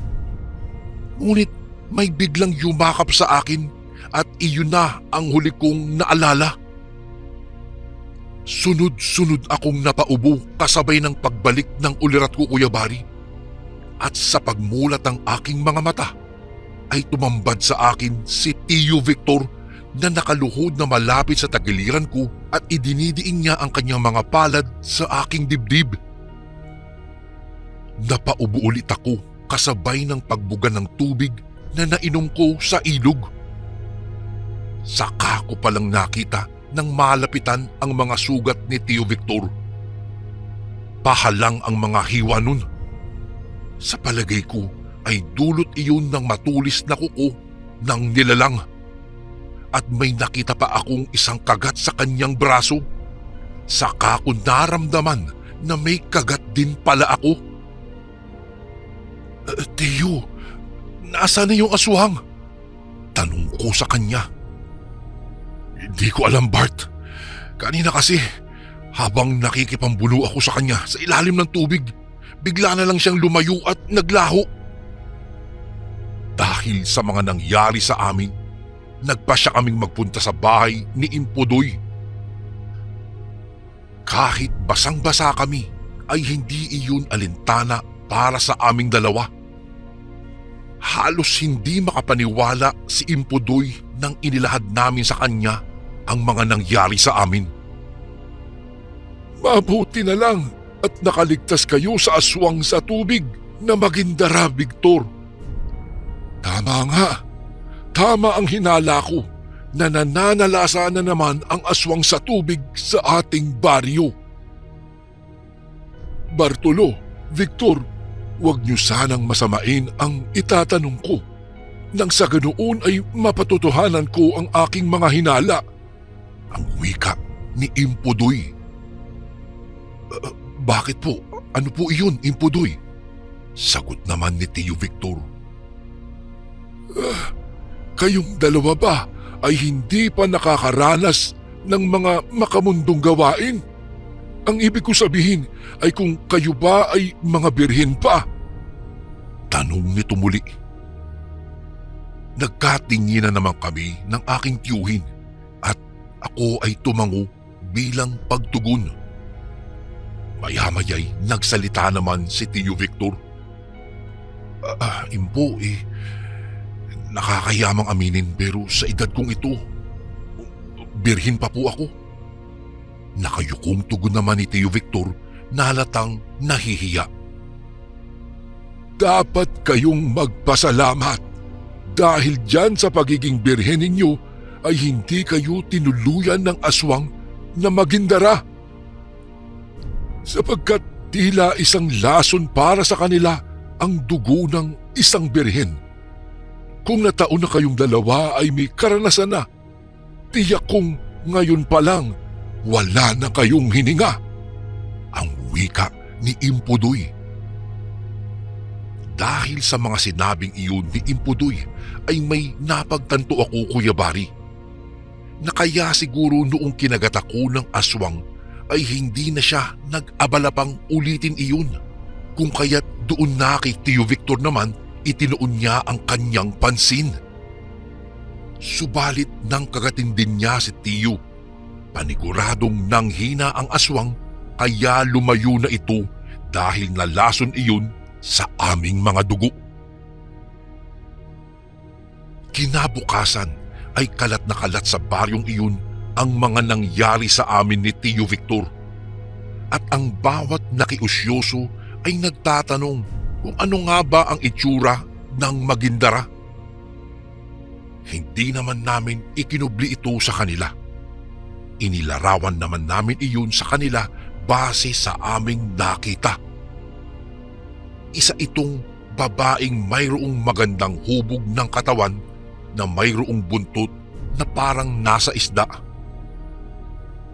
Ngunit may biglang yumakap sa akin at iyon na ang huli kong naalala. Sunod-sunod akong napaubo kasabay ng pagbalik ng ulirat ko, Kuya Bari. At sa pagmulat ng aking mga mata ay tumambad sa akin si Tio Victor na nakaluhod na malapit sa tagiliran ko at idinidiin niya ang kanyang mga palad sa aking dibdib. Napaubo ulit ako kasabay ng pagbuga ng tubig na nainom ko sa ilog. Saka ko palang nakita nang malapitan ang mga sugat ni Tio Victor. Pahalang ang mga hiwa nun. Sa palagay ko ay dulot iyon ng matulis na kuko ng nilalang. At may nakita pa akong isang kagat sa kanyang braso. Saka ko naramdaman na may kagat din pala ako. Tio, nasaan na yung aswang? Tanong ko sa kanya. Hindi ko alam, Bart. Kanina kasi, habang nakikipambulo ako sa kanya sa ilalim ng tubig, bigla na lang siyang lumayo at naglaho. Dahil sa mga nangyari sa amin, nagpasya kaming magpunta sa bahay ni Impudoy. Kahit basang-basa kami, ay hindi iyon alintana para sa aming dalawa. Halos hindi makapaniwala si Impudoy nang inilahad namin sa kanya ang mga nangyari sa amin. Mabuti na lang at nakaligtas kayo sa aswang sa tubig na Magindara, Victor. Tama nga. Tama ang hinala ko na nananalasa na naman ang aswang sa tubig sa ating baryo. Bartolo, Victor, huwag niyo sanang masamain ang itatanong ko. Nang sa ganoon ay mapatutuhanan ko ang aking mga hinala. Ang wika ni Impudoy. Bakit po? Ano po iyon, Impudoy? Sagot naman ni Tio Victor. Kayong dalawa ba ay hindi pa nakakaranas ng mga makamundong gawain? Ang ibig ko sabihin ay kung kayo ba ay mga birhen pa? Tanong nito muli. Nagkatinginan naman kami ng aking tiyuhin at ako ay tumango bilang pagtugon. Maya-maya'y nagsalita naman si Tio Victor. Impo, nakakayamang aminin pero sa edad kong ito, birhin pa po ako. Nakayukong tugon naman ni Tio Victor na halatang nahihiya. Dapat kayong magpasalamat dahil dyan sa pagiging birhen ninyo ay hindi kayo tinuluyan ng aswang na Magindara. Sapagkat tila isang lason para sa kanila ang dugo ng isang birhen. Kung nataon na kayong dalawa ay may karanasan na, Tiyak kong ngayon pa lang wala na kayong hininga. Ang wika ni Impudoy. Dahil sa mga sinabing iyon ni Impudoy ay may napagtanto ako, Kuya Bari, na kaya siguro noong kinagat ako ng aswang ay hindi na siya nag-abala pang ulitin iyon, kung kaya't doon na kay Tio Victor naman itinoon niya ang kanyang pansin. Subalit nang kagatin din niya si Tio, paniguradong nanghina ang aswang kaya lumayo na ito dahil nalason iyon sa aming mga dugo. Kinabukasan ay kalat na kalat sa baryong iyon ang mga nangyari sa amin ni Tio Victor. At ang bawat nakiusyoso ay nagtatanong kung ano nga ba ang itsura ng Magindara. Hindi naman namin ikinubli ito sa kanila. Inilarawan naman namin iyon sa kanila base sa aming nakita. Isa itong babaeng mayroong magandang hubog ng katawan na mayroong buntot na parang nasa isda.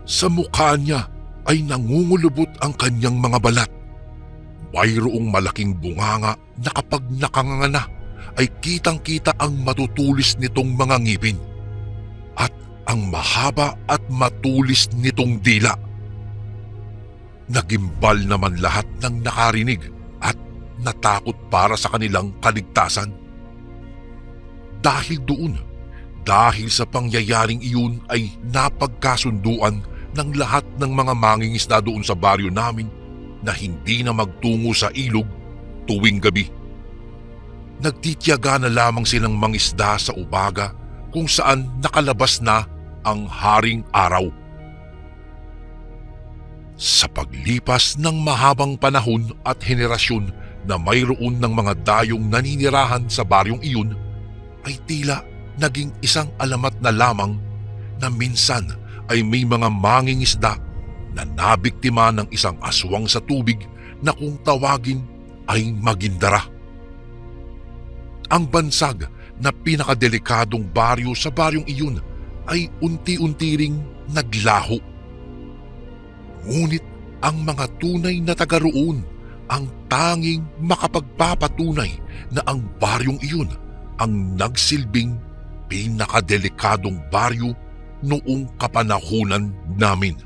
Sa mukha niya ay nangungulubot ang kanyang mga balat. Mayroong malaking bunganga na kapag nakanganga na ay kitang-kita ang matutulis nitong mga ngipin at ang mahaba at matulis nitong dila. Nagimbal naman lahat ng nakarinig at natakot para sa kanilang kaligtasan. Dahil sa pangyayaring iyon ay napagkasunduan ng lahat ng mga mangingisda doon sa baryo namin na hindi na magtungo sa ilog tuwing gabi. Nagtitiyaga na lamang silang mangisda sa umaga kung saan nakalabas na ang haring araw. Sa paglipas ng mahabang panahon at henerasyon na mayroon ng mga dayong naninirahan sa baryong iyon, ay tila naging isang alamat na lamang na minsan ay may mga mangingisda na nabiktima ng isang aswang sa tubig na kung tawagin ay Magindara. Ang bansag na pinakadelikadong baryo sa baryong iyon ay unti-unti ring naglaho. Ngunit ang mga tunay na taga roon ang tanging makapagpapatunay na ang baryong iyon ang nagsilbing pinakadelikadong baryo noong kapanahunan namin.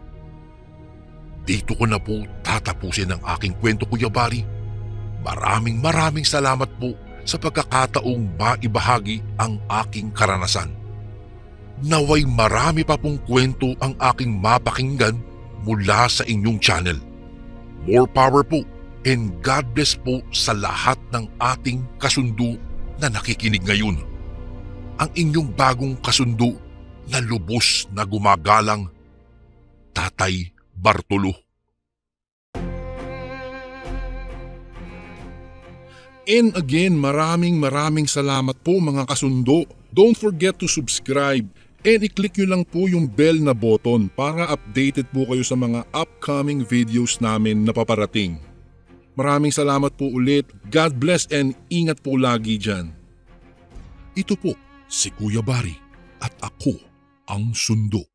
Dito ko na po tatapusin ang aking kwento, Kuya Bari. Maraming salamat po sa pagkakataong maibahagi ang aking karanasan. Naway marami pa pong kwento ang aking mapakinggan mula sa inyong channel. More power po and God bless po sa lahat ng ating kasundo na nakikinig ngayon. Ang inyong bagong kasundo na lubos na gumagalang, Tatay Bartolo. And again, maraming salamat po mga kasundo. Don't forget to subscribe and i-click nyo lang po yung bell na button para updated po kayo sa mga upcoming videos namin na paparating. Maraming salamat po ulit. God bless and ingat po lagi dyan. Ito po si Kuya Bari at ako ang Sundo.